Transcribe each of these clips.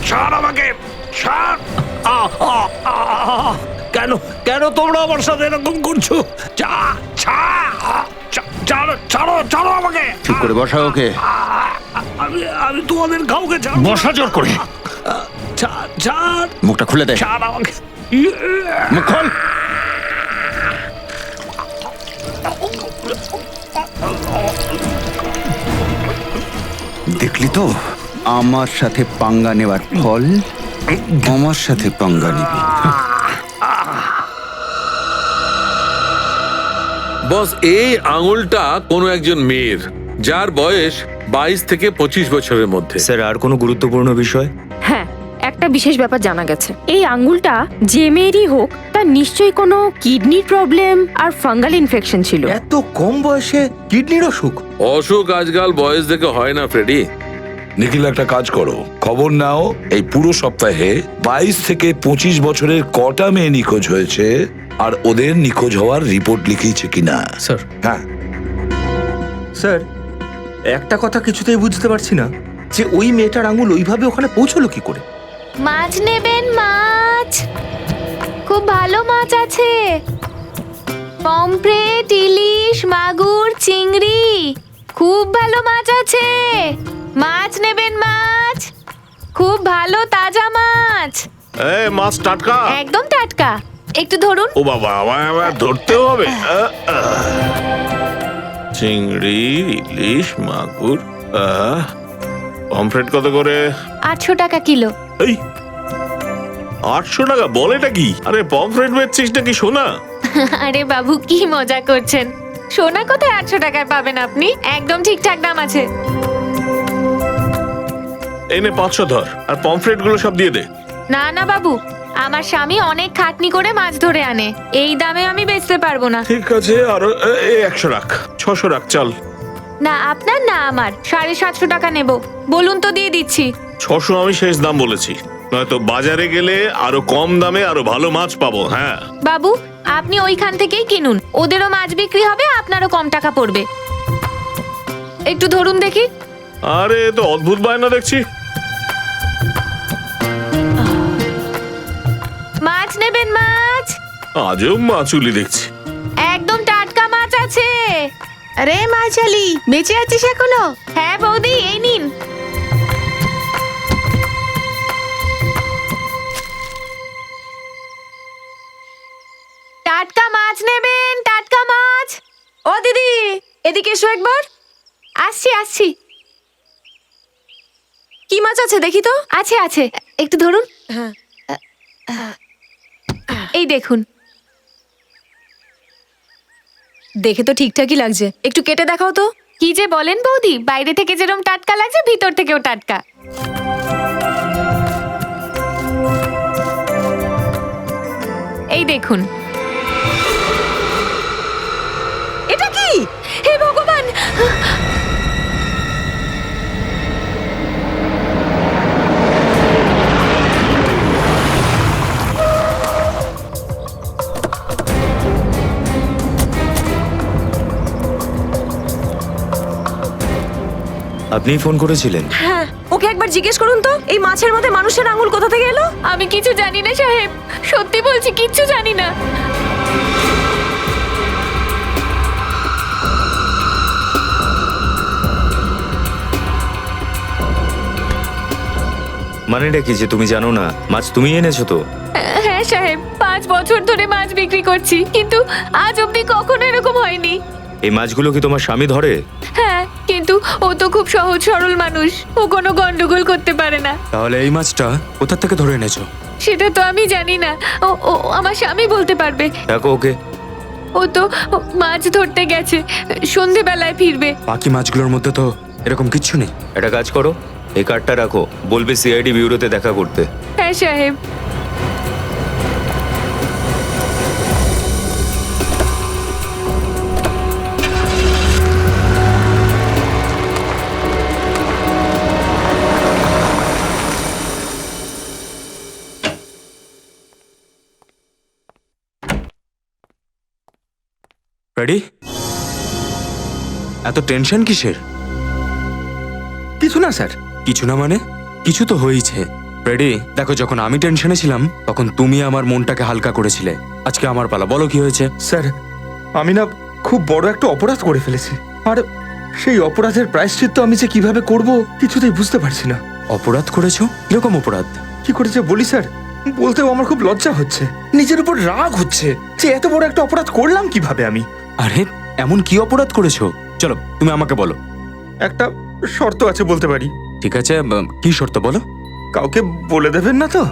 ছাড় আমাকে, ছাড়। কেন কেন তোমরা আমার সাথে এরকম করছো? ছাড়ো ছাড়ো ছাড়ো আমাকে। ঠিক করে বসা ওকে। আমি তোমাদের কাউকে ছাড়ব না। বসা জোর করে। ছাড়, মুখটা খুলে দে। ছাড় আমাকে। মুখ খোল। দেখলি তো আমার সাথে পাঙ্গা নেওয়ার ফল। আমার সাথে পাঙ্গা নিবি। বস, এই আঙুলটা কোনো একজন মেয়ের, যার বয়স 22 থেকে 25 বছরের মধ্যে। স্যার, আর কোনো গুরুত্বপূর্ণ বিষয়? হ্যাঁ, একটা বিশেষ ব্যাপার জানা গেছে। এই আঙ্গুলটা যে মেয়েরই হোক, তার নিশ্চয়ই কোনো কিডনির প্রবলেম আর ফাঙ্গাল ইনফেকশন ছিল। এত কম বয়সে কিডনির অসুখ? অসুখ আজকাল বয়স দেখে হয় না ফ্রেডি। নিখিল, একটা কাজ করো, খবর নাও এই পুরো সপ্তাহে 22 থেকে 25 বছরের কটা মেয়ে নিখোঁজ হয়েছে আর ওদের নিখোঁজ হওয়ার রিপোর্ট লিখিয়েছে কিনা। স্যার। হ্যাঁ স্যার, একটা কথা কিছুতেই বুঝতে পারছি না, যে ওই মেয়েটার আঙুল ওইভাবে ওখানে পৌঁছলো কি করে? মাছ নেবেন? মাছ, খুব ভালো মাছ আছে। পমফ্রেট, ইলিশ, মাগুর, চিংড়ি, খুব ভালো মাছ আছে। মাছ নেবেন? মাছ, খুব ভালো তাজা মাছ, এই মাছ টাটকা? একদম টাটকা। একটু ধরুন। ও বাবা, আমার ধরতে হবে। চিংড়ি, ইলিশ, মাগুর। পমফ্রেট কত করে? 800 টাকা কিলো। এই 800 টাকা? বলেটা কি? আরে পমফ্রেট বেচছিস নাকি সোনা? আরে বাবু, কি মজা করছেন? সোনা কোথায় 800 টাকায় পাবেন আপনি? একদম ঠিকঠাক দাম আছে। এনে 500 ধর, আর পমফ্রেট গুলো সব দিয়ে দে। না না বাবু, আমার স্বামী অনেক খাটনি করে মাছ ধরে আনে, এই দামে আমি বেচতে পারবো না। ঠিক আছে, আর 100 রাখ, 600 রাখ, চল। না আপনার না আমার, 750 টাকা নেব। বলুন তো, দিয়ে দিচ্ছি। 600 আমি শেষ দাম বলেছি, নয়তো বাজারে গেলে আরো কম দামে আরো ভালো মাছ পাবো। হ্যাঁ বাবু, আপনি ওইখান থেকেই কিনুন, ওদেরও মাছ বিক্রি হবে, আপনারও কম টাকা পড়বে। একটু ধরুন দেখি। আরে তো অদ্ভুত বায়না দেখছি। মাছ নেবেন? মাছ, আজও মাছুলি দেখছি। একদম টাটকা মাছ আছে। আরে মাছালি, বেঁচে আছিস এখনো? হ্যাঁ বৌদি, এই নিন। টাটকা মাছ নেবেন? টাটকা মাছ। ও দিদি, এদিকে এসো একবার। আসছি আসছি। কি মাছ আছে দেখি তো। আছে আছে, একটু ধরুন। হ্যাঁ। এই দেখুন। দেখে তো ঠিকঠাকই লাগছে, একটু কেটে দেখাও তো। কি যে বলেন বৌদি, বাইরে থেকে যেরকম টাটকা লাগছে, ভিতর থেকেও টাটকা। এই দেখুন। এটা কি? হে ভগবান! আপনিই ফোন করেছিলেন? হ্যাঁ, ওকে একবার জিজ্ঞেস করুন তো, এই মাছের মধ্যে মানুষের আঙুল কোথা থেকে এলো? আমি কিছু জানি না সাহেব, সত্যি বলছি, কিচ্ছু জানি না। মানেটা কি যে তুমি জানো না? মাছ তুমি এনেছো তো? হ্যাঁ সাহেব, 5 বছর ধরে মাছ বিক্রি করছি, কিন্তু আজ অব্দি কখনো এরকম হয়নি। এই মাছগুলো কি তোমার স্বামী ধরে? হ্যাঁ, কিন্তু ও তো খুব সহজ সরল মানুষ, ও কোনো গন্ডগোল করতে পারে না। তাহলে এই মাছটা কোথা থেকে ধরে এনেছো? সেটা তো আমি জানি না, ও ও আমার স্বামী বলতে পারবে। দেখো ওকে। ও তো মাছ ধরতে গেছে, সন্ধেবেলায় ফিরবে। বাকি মাছগুলোর মধ্যে তো এরকম কিচ্ছু নেই। একটা কাজ করো, এই কার্ডটা রাখো, বলবে সিআইডি ব্যুরোতে দেখা করতে। হ্যাঁ সাহেব। রেডি? এত টেনশন কিসের? কিছু না স্যার। কিছু না মানে? কিছু তো হয়েছে। ফ্রেডি, দেখো, যখন আমি টেনশনে ছিলাম তখন তুমি আমার মনটাকে হালকা করেছিলে। আজকে আমার পালা, বলো কি হয়েছে? স্যার, আমি না খুব বড় একটা অপরাধ করে ফেলেছি, আর সেই অপরাধের প্রায়শ্চিত্ত আমি যে কিভাবে করব কিছুতেই বুঝতে পারছি না। অপরাধ করেছো? কিরকম অপরাধ? কি করেছে বলি স্যার, বলতেও আমার খুব লজ্জা হচ্ছে, নিজের উপর রাগ হচ্ছে যে এত বড় একটা অপরাধ করলাম কিভাবে আমি। আরে, এমন কি অপরাধ করেছো? চলো, তুমি আমাকে বলো। একটা শর্ত আছে, বলতে পারি? ঠিক আছে, কি শর্ত বলো? কাউকে বলে দেবেন না তো?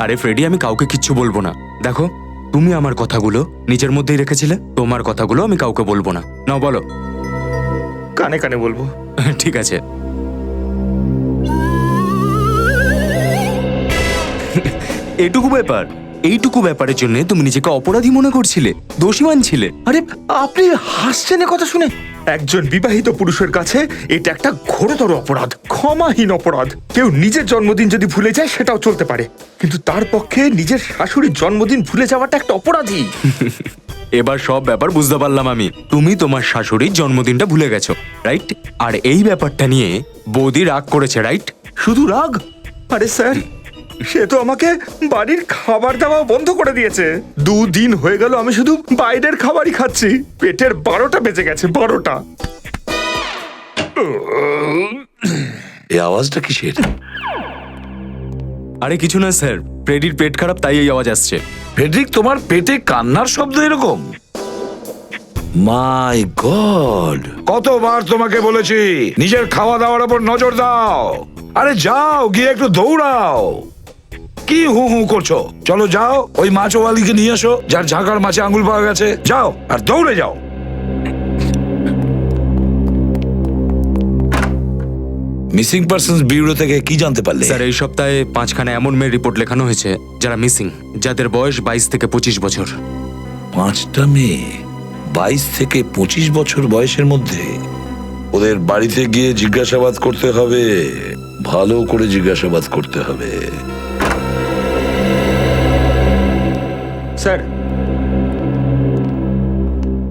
আরে ফ্রেডি, আমি কাউকে কিচ্ছু বলবো না। দেখো, তুমি আমার কথাগুলো নিজের মধ্যেই রেখেছিলে, তোমার কথাগুলো আমি কাউকে বলবো না। নাও বলো। কানে কানে বলবো। ঠিক আছে। এইটুকু ব্যাপারের জন্য তুমি নিজেকে অপরাধী মনে করছিলে, দোষী মানছিলে? আরে আপনি হাসছেন এ কথা শুনে? একজন বিবাহিত পুরুষের কাছে এটা একটা ঘোরতর অপরাধ, ক্ষমাহীন অপরাধ। কেউ নিজের জন্মদিন যদি ভুলে যায় সেটাও চলতে পারে, কিন্তু তার পক্ষে নিজের শাশুড়ির জন্মদিন ভুলে যাওয়াটা একটা অপরাধী। এবার সব ব্যাপার বুঝতে পারলাম আমি। তুমি তোমার শাশুড়ির জন্মদিনটা ভুলে গেছো, রাইট? আর এই ব্যাপারটা নিয়ে বৌদি রাগ করেছে, রাইট? শুধু রাগ? আরে স্যার, সে তো আমাকে বাড়ির খাবার দাওয়া বন্ধ করে দিয়েছে। 2 দিন হয়ে গেল আমি শুধু বাইরের খাবারই খাচ্ছি। পেটের 12টা বেজে গেছে, 12টা। এই আওয়াজটা কিসের? আরে কিছু না স্যার, ফ্রেডির পেট খারাপ, তাই এই আওয়াজ আসছে। ফেডরিক, তোমার পেটে কান্নার শব্দ এরকম? মাই গড, কতবার তোমাকে বলেছি নিজের খাওয়া দাওয়ার উপর নজর দাও। আরে যাও, গিয়ে একটু দৌড়াও। কি হু হু করছো? চলো যাও, ওই মাছওয়ালিকে নিয়ে এসো যার ঝাঁকার মাছে আঙুল পাওয়া গেছে। যাও আর দৌড়ে যাও। মিসিং পারসনস ব্যুরো থেকে কি জানতে পারলে? স্যার, এই সপ্তাহে 5খানা এমন মেয়ের রিপোর্ট লেখানো হয়েছে যারা মিসিং, যাদের বয়স 22 থেকে 25 বছর। 5টা মেয়ে 22 থেকে 25 বছর বয়সের মধ্যে? ওদের বাড়িতে গিয়ে জিজ্ঞাসাবাদ করতে হবে, ভালো করে জিজ্ঞাসাবাদ করতে হবে। স্যার,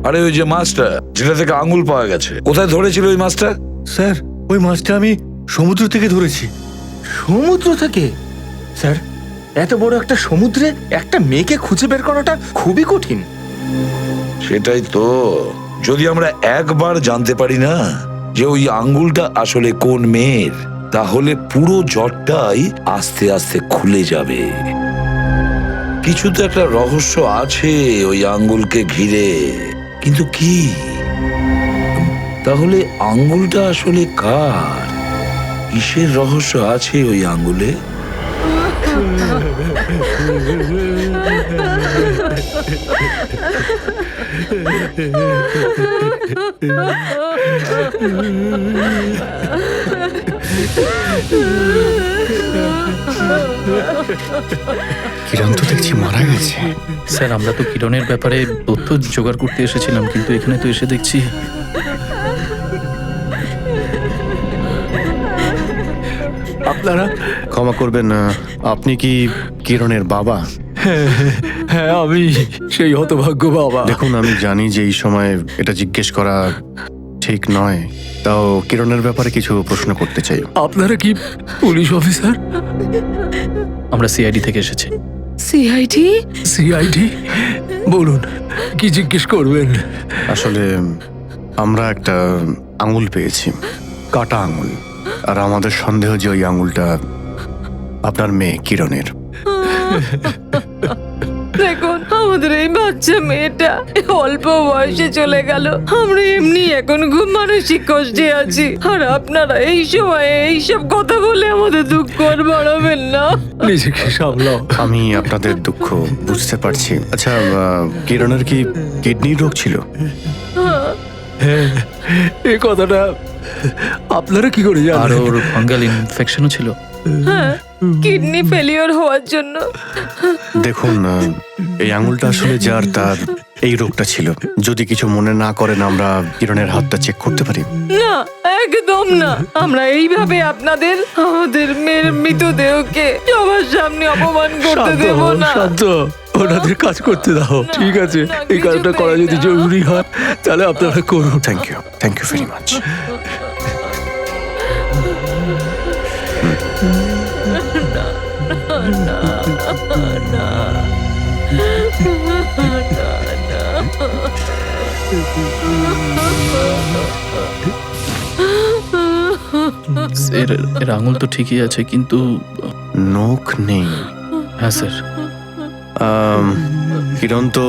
আরে ওই যে মাছটা যেটা থেকে আঙুল পাওয়া গেছে, কোথায় ধরেছিল ওই মাছটা? স্যার, ওই মাছটা আমি সমুদ্র থেকে ধরেছি। সমুদ্র থেকে? স্যার, এত বড় একটা সমুদ্রে একটা মেয়েকে খুঁজে বের করাটা খুবই কঠিন। সেটাই তো, যদি আমরা একবার জানতে পারি না যে ওই আঙ্গুলটা আসলে কোন মেয়ের, তাহলে পুরো জটটাই আস্তে আস্তে খুলে যাবে। কিছু তো একটা রহস্য আছে ওই আঙ্গুলকে ঘিরে, কিন্তু কি? তাহলে আঙ্গুলটা আসলে কার? কিসের রহস্য আছে ওই আঙ্গুলে? কিরণ তো দেখছি মারা গেছে। স্যার, আমরা তো কিরণের ব্যাপারে তথ্য জোগাড় করতে এসেছিলাম, কিন্তু এখানে তো এসে দেখছি আপনারা ক্ষমা করবেন, আপনি কি কিরণের বাবা? হ্যাঁ, আমি সেই হতভাগ্য বাবা। দেখুন, আমি জানি যে এই সময় এটা জিজ্ঞেস করা ঠিক নয়, তাও কিরণের ব্যাপারে কিছু প্রশ্ন করতে চাই। আপনারা কি পুলিশ অফিসার? আমরা সিআইডি থেকে এসেছি। সিআইডি? সিআইডি? বলুন, কি জিজ্ঞেস করবেন? আসলে আমরা একটা আঙুল পেয়েছি, কাটা আঙুল, আর আমাদের সন্দেহ যে ওই আঙুলটা আপনার মেয়ে কিরণের। দেখুন, আমাদের এই বাচ্চা মেয়েটা অল্প বয়সে চলে গেল। আমরা এমনি এখন খুব মানসিক কষ্টে আছি, আর আপনারা এই সময়ে এইসব কথা বলে আমাদের দুঃখ আর বাড়াবেন না। নিজেকে সামলাও। আমি আপনাদের দুঃখ বুঝতে পারছি। আচ্ছা, কিরণের কি কিডনির রোগ ছিল? হ্যাঁ, এই কথাটা আপনারা কি করে জানেন? আর ওর ফাঙ্গাল ইনফেকশনও ছিল। হ্যাঁ, কিডনি ফেলিওর হওয়ার জন্য। দেখুন, এই আঙুলটা আসলে যার, তার এই রোগটা ছিল। যদি কিছু মনে না করেন, আমরা কিরণের হাতটা চেক করতে পারি? না, একদম না। আমরা এইভাবে আমাদের মেয়ের মৃতদেহকে সবার সামনে অপমান করতে দেব না। শান্ত, ওনাদের কাজ করতে দাও, ঠিক আছে? এই কাজটা করা যদি জরুরি হয় তাহলে আপনারা করুন। Thank you very much. এর আঙুল তো ঠিকই আছে, কিন্তু নখ নেই। হ্যাঁ স্যার। কিরণ তো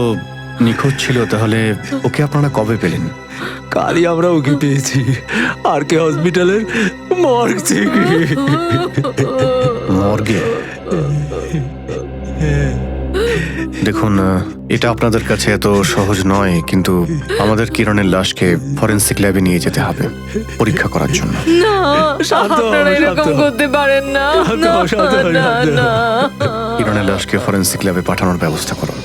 নিখোঁজ ছিল, তাহলে ওকে আপনারা কবে পেলেন? কালই আমরা ওকে পেয়েছি আর কে হসপিটালের মর্গ থেকে। মর্গে? দেখুন, এটা আপনাদের কাছে এত সহজ নয়, কিন্তু আমাদের কিরণের লাশকে ফরেনসিক ল্যাবে নিয়ে যেতে হবে পরীক্ষা করার জন্য। না, শান্ত হও, আপনারা এরকম শান্ত হও। করতে পারেন না। শান্ত না, হও, শান্ত হও, না, শান্ত হও। না। কিরণের লাশকে ফরেনসিক ল্যাবে পাঠানোর ব্যবস্থা করুন।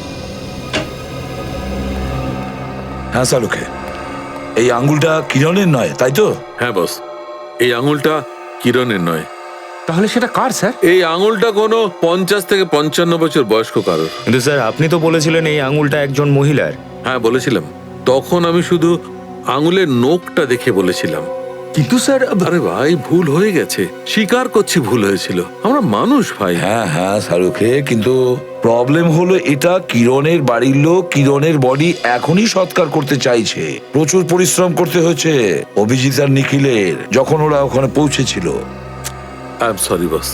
হ্যাঁ শাহরুখে, এই আঙ্গুলটা কিরণের নয়, তাই তো? হ্যাঁ বস, এই আঙুলটা কিরণের নয়। তাহলে সেটা কার স্যার? এই আঙুলটা কোনো 50 থেকে 55 বছর বয়স্ক কারোর। কিন্তু স্যার আপনি তো বলেছিলেন এই আঙুলটা একজন মহিলার। হ্যাঁ বলেছিলাম, তখন আমি শুধু আঙুলের নখটা দেখে বলেছিলাম। কিন্তু স্যার, আরে ভাই, ভুল হয়ে গেছে, স্বীকার করছি ভুল হয়েছিল, আমরা মানুষ ভাই। হ্যাঁ হ্যাঁ শাহরুখে, কিন্তু প্রবলেম হলো এটা কিরণের বাড়ির লোক কিরণের বডি এখনই সৎকার করতে চাইছে। প্রচুর পরিশ্রম করতে হয়েছে অভিজিৎ আর নিখিলের যখন ওরা ওখানে পৌঁছেছিল। I am sorry boss,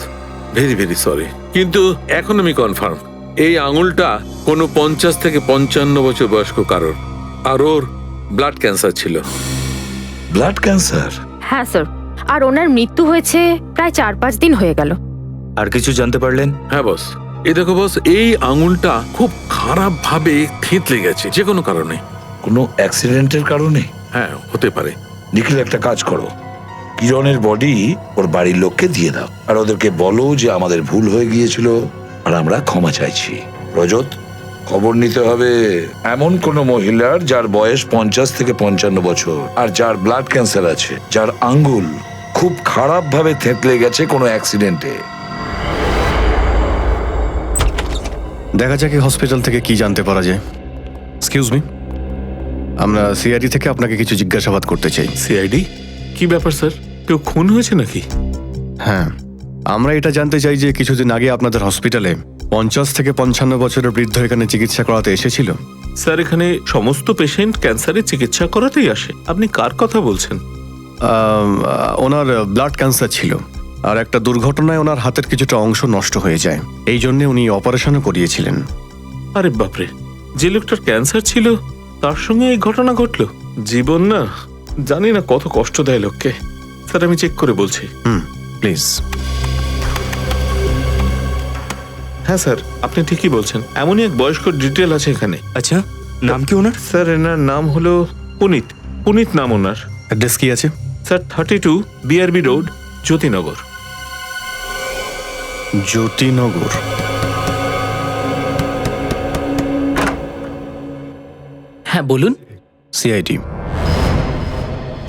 very very sorry, কিন্তু এখন আমি কনফার্ম এই আঙুলটা কোনো 50 থেকে 55 বছর বয়স্ক কারোর, আর ওর ব্লাড ক্যান্সার ছিল। Blood cancer? হ্যাঁ স্যার, আর ওনার মৃত্যু হয়েছে প্রায় 4-5 দিন হয়ে গেল। আর কিছু জানতে পারলেন? হ্যাঁ বস, এই দেখো বস, এই আঙুলটা খুব খারাপ ভাবে থেঁতলে গেছে, যে কোনো কারণে। কোনো অ্যাক্সিডেন্টের কারণে? হ্যাঁ, হতে পারে। নিখিল, একটা কাজ করো, কিরণের বডি ওর বাড়ির লোককে দিয়ে দাও, আর ওদেরকে বলো যে আমাদের ভুল হয়ে গিয়েছিল আর আমরা ক্ষমা চাইছি। রজত, খবর নিতে হবে এমন কোন মহিলার যার বয়স 50 থেকে 55 বছর আর যার ব্লাড ক্যান্সার আছে, যার আঙ্গুল খুব খারাপ ভাবে থেঁতলে গেছে কোনো অ্যাক্সিডেন্টে। দেখা যাক এই হসপিটাল থেকে কি জানতে পারা যায়। এক্সকিউজ মি, আমরা সিআইডি থেকে আপনাকে কিছু জিজ্ঞাসাবাদ করতে চাই। সিআইডি? কি ব্যাপার স্যার, কেউ খুন হয়েছে নাকি? হ্যাঁ, আমরা এটা জানতে চাই যে কিছুদিন আগে আপনাদের হসপিটালে 50 থেকে 55 বছরের বৃদ্ধ এখানে চিকিৎসা করাতে এসেছিল। স্যার, এখানে সমস্ত পেশেন্ট ক্যান্সারের চিকিৎসা করাতেই আসে। আপনি কার কথা বলছেন? ওনার ব্লাড ক্যান্সার ছিল, আর একটা দুর্ঘটনায় ওনার হাতের কিছুটা অংশ নষ্ট হয়ে যায়, এই জন্য উনি অপারেশনও করিয়েছিলেন। আরে বাপরে, যে লোকটার ক্যান্সার ছিল তার সঙ্গে এই ঘটনা ঘটলো। জীবন না জানি না কত কষ্ট দেয় লোককে। স্যার, আমি চেক করে বলছি। প্লিজ। হ্যাঁ স্যার, আপনি ঠিকই বলছেন, এমনই এক বয়স্ক ডিটেল আছে এখানে। আচ্ছা, নাম কি ওনার? স্যার, এনার নাম হলো পুনিত। পুনিত নাম ওনার। অ্যাড্রেস কি আছে? Sir, 32 BRB road, Jyotinagar. Jyotinagar? হ্যাঁ বলুন। সিআইডি।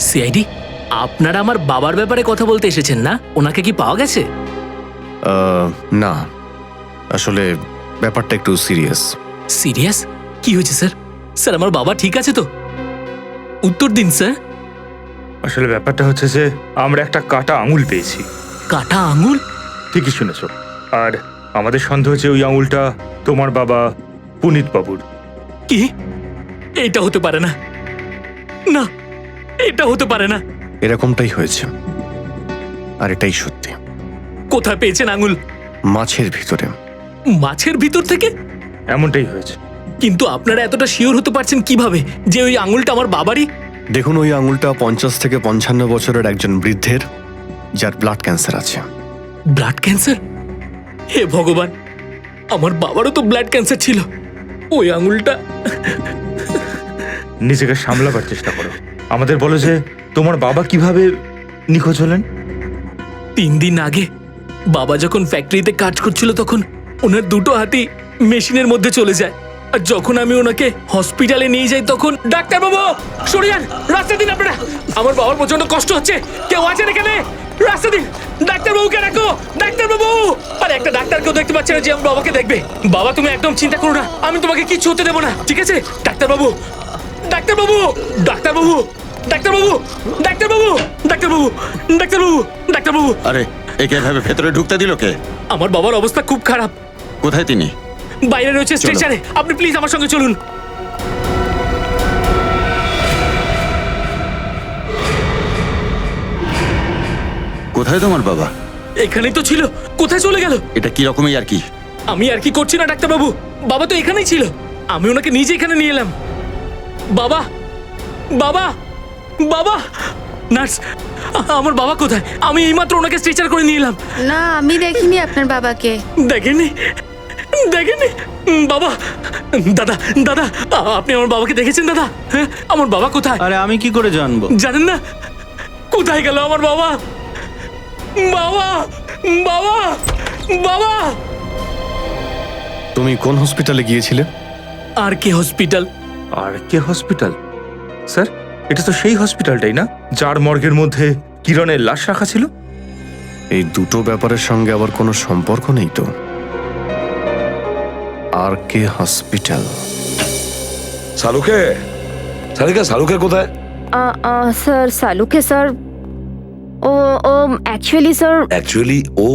সিআইডি, আপনারা আমার বাবার ব্যাপারে কথা বলতে এসেছেন না? ওনাকে কি পাওয়া গেছে? না, আসলে ব্যাপারটা একটু সিরিয়াস। সিরিয়াস? কি হয়েছে স্যার? স্যার, আমার বাবা ঠিক আছে তো? উত্তর দিন স্যার। আসলে ব্যাপারটা হচ্ছে যে আমরা একটা কাটা আঙুল পেয়েছি। কাটা আঙুল? ঠিকই শুনেছ। আর আমাদের সন্দেহ হচ্ছে ওই আঙুলটা তোমার বাবা পুনিত বাবুর। কি? এটা হতে পারে না, না, এটা হতে পারে না। এরকমটাই হয়েছে, আর এটাই সত্যি। কোথায় পেয়েছেন আঙুল? মাছের ভিতরে। মাছের ভিতর থেকে? এমনটাই হয়েছে। কিন্তু আপনারা এতটা শিওর হতে পারছেন কিভাবে যে ওই আঙুলটা আমার বাবারই? দেখুন, ওই আঙুলটা 50 থেকে 55 বছরের একজন বৃদ্ধের, যার ব্লাড ক্যান্সার আছে। Blood cancer? হে ভগবান, আমার বাবারও তো ব্লাড ক্যান্সার ছিল। ওই আঙুলটা। নিজেকে সামলাবার চেষ্টা করো। আমাদের বলো যে তোমার বাবা কিভাবে নিখোঁজ হলেন। 3 দিন আগে বাবা যখন ফ্যাক্টরিতে কাজ করছিল তখন ওনার দুটো হাতই মেশিনের মধ্যে চলে যায়, আর যখন আমি ওনাকে হসপিটালে নিয়ে যাই তখন ডাক্তারবাবু সরে যান, রাস্তা দিন আপনারা, আমার বাবার প্রচন্ড কষ্ট হচ্ছে, কেউ আছেন এখানে? রাস্তা দিন, ডাক্তারবাবুকে রাখো, ডাক্তারবাবু। আর একটা ডাক্তারকেও দেখতে পাচ্ছে না যে আমার বাবাকে দেখবে। বাবা, তুমি একদম চিন্তা করো না, আমি তোমাকে কিচ্ছু হতে দেবো না, ঠিক আছে? ডাক্তারবাবু, ডাক্তারবাবু, ডাক্তারবাবু, ডাক্তারবাবু, ডাক্তারবাবু, ডাক্তারবাবু, ডাক্তারবাবু, ডাক্তারবাবু, আরে একে এভাবে ভেতরে ঢুকতে দিল কে? আমার বাবার অবস্থা খুব খারাপ। কোথায় তিনি? বাইরে রয়েছে স্ট্রেচারে, আপনি প্লিজ আমার সঙ্গে চলুন। কোথায় তোমার বাবা? এখানেই তো ছিল, কোথায় চলে গেল? এটা কি রকমই আর কি? আমি আর কি করছি না ডাক্তারবাবু, বাবা তো এখানেই ছিল, আমি ওনাকে নিজে এখানে নিয়ে এলাম। বাবা, বাবা, বাবা, নার্স, আমার বাবা কোথায়? আমি এইমাত্র ওনাকে স্ট্রেচার করে নিয়ে এলাম। না, আমি দেখিনি আপনার বাবাকে। দেখেননি, দেখেননি বাবা? দাদা, দাদা, আপনি আমার বাবাকে দেখেছেন দাদা? হ্যাঁ, আমার বাবা কোথায়? আরে আমি কি করে জানবো? জানেন না? কোথায় গেল আমার বাবা? বাবা, বাবা, বাবা। তুমি কোন হসপিটালে গিয়েছিলে? আর কে হসপিটাল? আর কে হসপিটাল? স্যার, এটা তো সেই হসপিটালটাই না যার মর্গের মধ্যে কিরণের লাশ রাখা ছিল? এই দুটো ব্যাপারের সঙ্গে আবার কোনো সম্পর্ক নেই তো? আর কে হসপিটাল? সালুকে, সালুকে কোথায়? স্যার সালুকে স্যার, ও ও অ্যাকচুয়ালি স্যার, অ্যাকচুয়ালি ও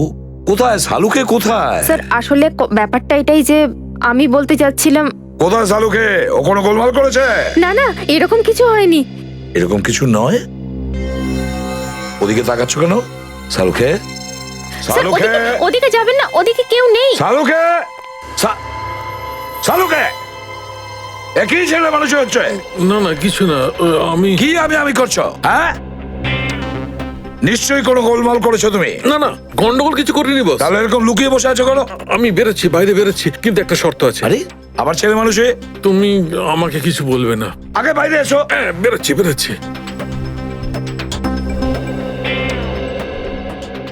কোথায়? সালুকে কোথায়? স্যার আসলে ব্যাপারটা এটাই যে আমি বলতে যাচ্ছিলাম। কোথায় সালুকে? ও কোনো গোলমাল করেছে? না না, এরকম কিছু হয়নি। এরকম কিছু নয়। ওদিকে তাকাচ্ছ কেন? সালুকে, স্যার সালুকে, ওদিকে যাবেন না, ওদিকে কেউ নেই। সালুকে, সালুকে, একই ছেলে মানুষ হচ্ছে। না না, কিছু না, আমি কি আমি করছো? হ্যাঁ, নিশ্চয়ই কোনো গোলমাল করেছো তুমি। না না, গন্ডগোল কিছু করিনি বস। তাহলে এরকম লুকিয়ে বসে আছো কেন? আমি বেরোচ্ছি, বাইরে বেরোচ্ছি, কিন্তু একটা শর্ত আছে। আরে আবার ছেলে মানুষে? তুমি আমাকে কিছু বলবে না। আগে বাইরে এসো। হ্যাঁ, বেরোচ্ছি।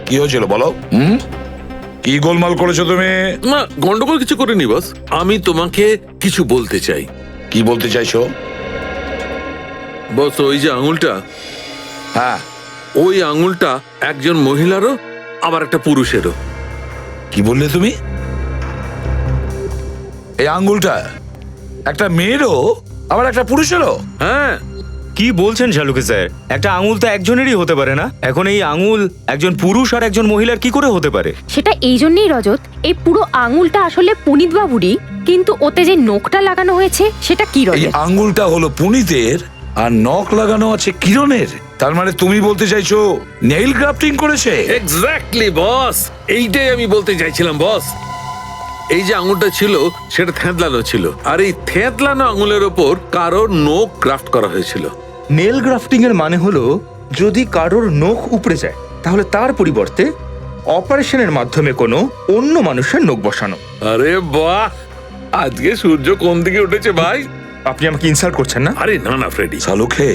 কি হয়েছিল বলো? কি গোলমাল করেছো তুমি? না, গন্ডগোল কিছু করিনি বস। আমি তোমাকে কিছু বলতে চাই। কি বলতে চাইছো? বস, ওই যে আঙুলটা, হ্যাঁ, ওই আঙুলটা একজন মহিলারও আবার একটা পুরুষেরও। কি বললে তুমি? এই আঙ্গুলটা একটা মেয়েরও আবার একটা পুরুষেরও? হ্যাঁ। কি বলছেন শালুকে স্যার? একটা আঙুল তো একজনেরই হতে পারে না। এখন এই আঙুল একজন পুরুষ আর একজন মহিলার কি করে হতে পারে? সেটা এই জন্যই রজত, এই পুরো আঙুলটা আসলে পুনিত বাবুরই, কিন্তু ওতে যে নখটা লাগানো হয়েছে সেটা এই কিরণের। আঙ্গুলটা হলো পুনিতের আর নখ লাগানো আছে কিরণের। তার মানে তুমি বলতে চাইছো নেইল গ্রাফটিং করেছে? এক্স্যাক্টলি বস, এইটাই আমি বলতে চাইছিলাম বস। এই যে আঙুলটা ছিল সেটা থেঁতলানো ছিল, আর এই থেঁতলানো আঙুলের ওপর কারোর নখ গ্রাফট করা হয়েছিল। নেল গ্রাফটিং এর মানে হলো যদি কারোর নখ উপড়ে যায় তাহলে তার পরিবর্তে অপারেশনের মাধ্যমে কোনো অন্য মানুষের নখ বসানো। আরে বাহ, আজকে সূর্য কোন দিকে উঠেছে ভাই? আপনি আমাকে ইনসাল্ট করছেন না? আরে না না ফ্রেডি, সালুকে,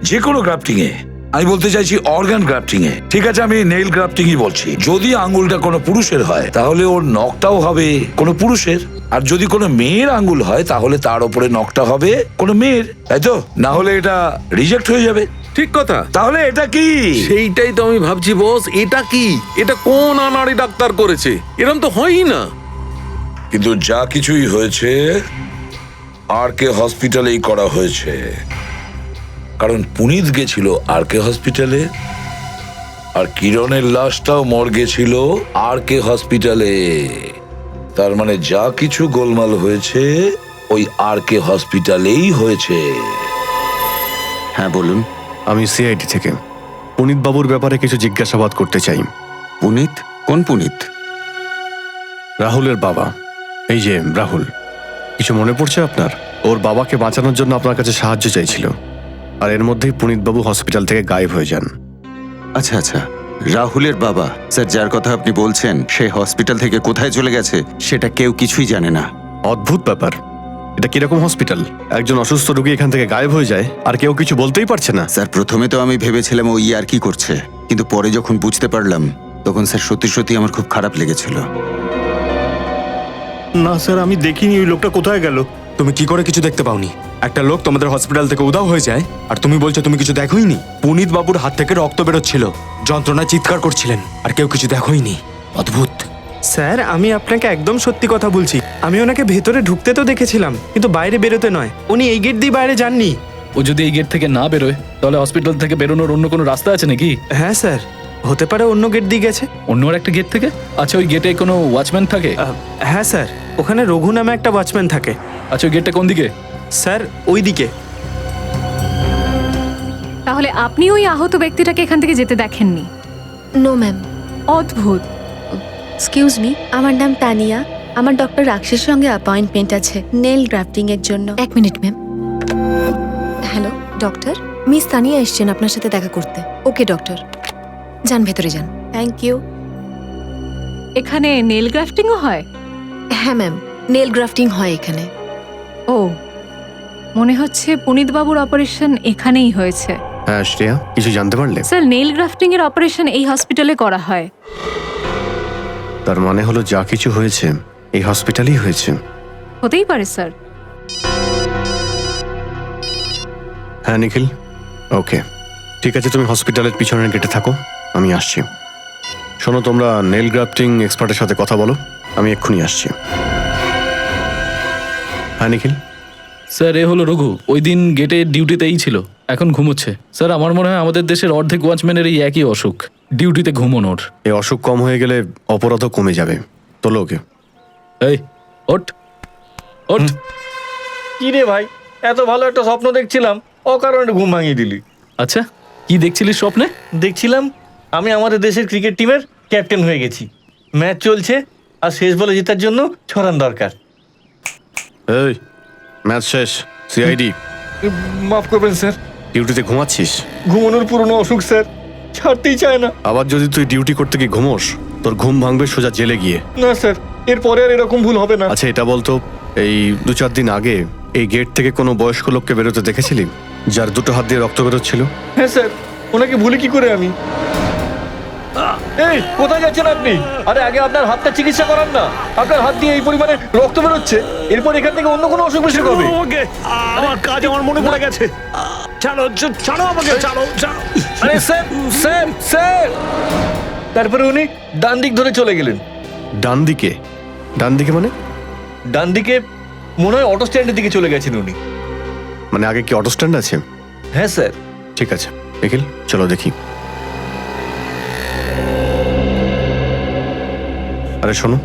যে কোনো গ্রাফটিং এ, আমি বলতে চাইছি অর্গান গ্রাফটিং এ। ঠিক আছে, আমি নেইল গ্রাফটিং ই বলছি। যদি আঙ্গুলটা কোনো পুরুষের হয় তাহলে ওর নখটাও হবে কোনো পুরুষের, আর যদি কোনো মেয়ের আঙ্গুল হয় তাহলে তার উপরে নখটা হবে কোনো মেয়ের, তাই তো? না হলে এটা রিজেক্ট হয়ে যাবে। ঠিক কথা। তাহলে এটা কি? সেইটাই তো আমি ভাবছি বস, এটা কি? এটা কোন আনাড়ি ডাক্তার করেছে? এরকম তো হয়ই না। কিন্তু যা কিছুই হয়েছে আর কে হসপিটালেই করা হয়েছে, কারণ পুনিত গেছিল আর কে হসপিটালে, আর কিরণের লাশটাও মর্গে ছিল আর কে হসপিটালে। তার মানে যা কিছু গোলমাল হয়েছে ওই আর কে হসপিটালেই হয়েছে। হ্যাঁ বলুন। আমি সিআইডি থেকে পুনিত বাবুর ব্যাপারে কিছু জিজ্ঞাসাবাদ করতে চাই। পুনিত? কোন পুনিত? রাহুলের বাবা, এই যে রাহুল। কিছু মনে পড়ছে আপনার? ওর বাবাকে বাঁচানোর জন্য আপনার কাছে সাহায্য চাইছিল, আর এর মধ্যেই পুনিত বাবু হসপিটাল থেকে গায়েব হয়ে যান। আচ্ছা আচ্ছা, রাহুলের বাবা। স্যার, যার কথা আপনি বলছেন সে হসপিটাল থেকে কোথায় চলে গেছে সেটা কেউ কিছুই জানে না। অদ্ভুত ব্যাপার। এটা কিরকম হসপিটাল? একজন অসুস্থ রোগী এখান থেকে গায়েব হয়ে যায় আর কেউ কিছু বলতেই পারছে না। স্যার, প্রথমে তো আমি ভেবেছিলাম ও আর কি করছে, কিন্তু পরে যখন বুঝতে পারলাম তখন স্যার সত্যি সত্যি আমার খুব খারাপ লেগেছিল। না স্যার, আমি দেখিনি ওই লোকটা কোথায় গেল। তুমি কি করে কিছু দেখতে পাওনি? একটা লোক তোমাদের হসপিটাল থেকে উধাও হয়ে যায় আর তুমি বলছো তুমি কিছু দেখোইনি? পুনিত বাবুর হাত থেকে রক্ত বেরোচ্ছিল, যন্ত্রণায় চিৎকার করছিলেন, আর কেউ কিছু দেখোইনি। অদ্ভুত। স্যার, আমি আপনাকে একদম সত্যি কথা বলছি। আমি ওনাকে ভেতরে ঢুকতে তো দেখেছিলাম, কিন্তু বাইরে বেরোতে নয়। উনি এই গেট দিয়ে বাইরে যাননি। ও যদি এই গেট থেকে না বেরোয় তাহলে হসপিটাল থেকে বেরোনোর অন্য কোনো রাস্তা আছে নাকি? হ্যাঁ স্যার, হতে পারে অন্য গেট দিয়ে গেছে। অন্য আর একটা গেট থেকে? আচ্ছা, ওই গেটে কোনো ওয়াচম্যান থাকে? হ্যাঁ স্যার, ওখানে রঘু নামে একটা ওয়াচম্যান থাকে। আচ্ছা, ওই গেটটা কোন দিকে? স্যার ওই দিকে। তাহলে আপনি ওই আহত ব্যক্তিটাকে এখান থেকে যেতে দেখেননি? No ma'am. অদ্ভুত। এক্সকিউজ মি, আমার নাম তানিয়া। আমার ডক্টর রাক্ষসের সঙ্গে অ্যাপয়েন্টমেন্ট আছে নেল গ্রাফটিং এর জন্য। 1 minute ma'am. Hello doctor. Miss Tania এসছেন আপনার সাথে দেখা করতে। ওকে ডক্টর, যান ভেতরে যান। Thank you. এখানে নেল গ্রাফটিংও হয়? হ্যাঁ ম্যাম, নেল গ্রাফটিং হয় এখানে। ও, মনে হচ্ছে পুনিত বাবুর অপারেশন এখানেই হয়েছে। হ্যাঁ শ্রেয়া, কিছু জানতে পারলে? স্যার, নেল গ্রাফটিং এর অপারেশন এই হসপিটালে করা হয়। তার মানে হলো যা কিছু হয়েছে এই হসপিটালেই হয়েছে। হতেই পারে স্যার। হ্যাঁ নিখিল, ওকে ঠিক আছে, তুমি হসপিটালের পিছনের গেটে থাকো, আমি আসছি। শোনো, তোমরা নেল গ্রাফটিং এক্সপার্টের সাথে কথা বলো, আমি এক্ষুনি আসছি। হ্যাঁ নিখিল। স্যার, এ হলো রঘু। ওই দিন গেটে ডিউটিতেই ছিল, এখন ঘুমোচ্ছে। স্যার, আমার মনে হয় আমাদের দেশের অর্ধেক ওয়াচম্যানের এই একই অসুখ, ডিউটিতে ঘুমোনোর। এই অসুখ কম হয়ে গেলে অপরাধও কমে যাবে। তোলো ওকে। এই ওঠ ওঠ। কি রে ভাই, এত ভালো একটা স্বপ্ন দেখছিলাম, অকারণে ঘুম ভাঙিয়ে দিলি। আচ্ছা, কি দেখছিলিস স্বপ্নে? দেখছিলাম আমি আমাদের দেশের ক্রিকেট টিমের ক্যাপ্টেন হয়ে গেছি, ম্যাচ চলছে আর শেষ বলে জেতার জন্য 6 রান দরকার। এই ম্যাচ শেষ, সিআইডি। মাফ করবেন স্যার, ডিউটিতে ঘুমাচ্ছিস? ঘুমানোর পুরনো অসুখ স্যার, ছাড়তেই চায় না। আবার যদি তুই ডিউটি করতে গিয়ে ঘুমোস, তোর ঘুম ভাঙবে সোজা জেলে গিয়ে। না স্যার, এরপরে আর এরকম ভুল হবে না। আচ্ছা এটা বলতো, এই 2-4 দিন আগে এই গেট থেকে কোনো বয়স্ক লোককে বেরোতে দেখেছিলি, যার 2 হাত দিয়ে রক্ত বেরোচ্ছিল? হ্যাঁ স্যার, ওনাকে ভুলে কি করে আমি? এই কোথায় যাচ্ছেন আপনি? আরে আগে আপনার হাতটা চিকিৎসা করান না, আপনার হাত দিয়ে এই পরিমাণে রক্ত বেরোচ্ছে, এরপর এখান থেকে অন্য কোনো অসুখ বিসুখ হবে। আমার কাজ আমার মনে পড়ে গেছে। ছাড়ো ছাড়ো আমাকে, ছাড়ো ছাড়ো। আরে স্যার স্যার স্যার। তারপরে উনি ডান দিক ধরে চলে গেলেন। ডান দিকে? ডান দিকে মানে? ডান দিকে মনে হয় অটো স্ট্যান্ডের দিকে চলে গেছেন উনি। মানে আগে কি অটো স্ট্যান্ড আছে? হ্যাঁ স্যার। ঠিক আছে নিখিল, চলো দেখি। আরে শোনো,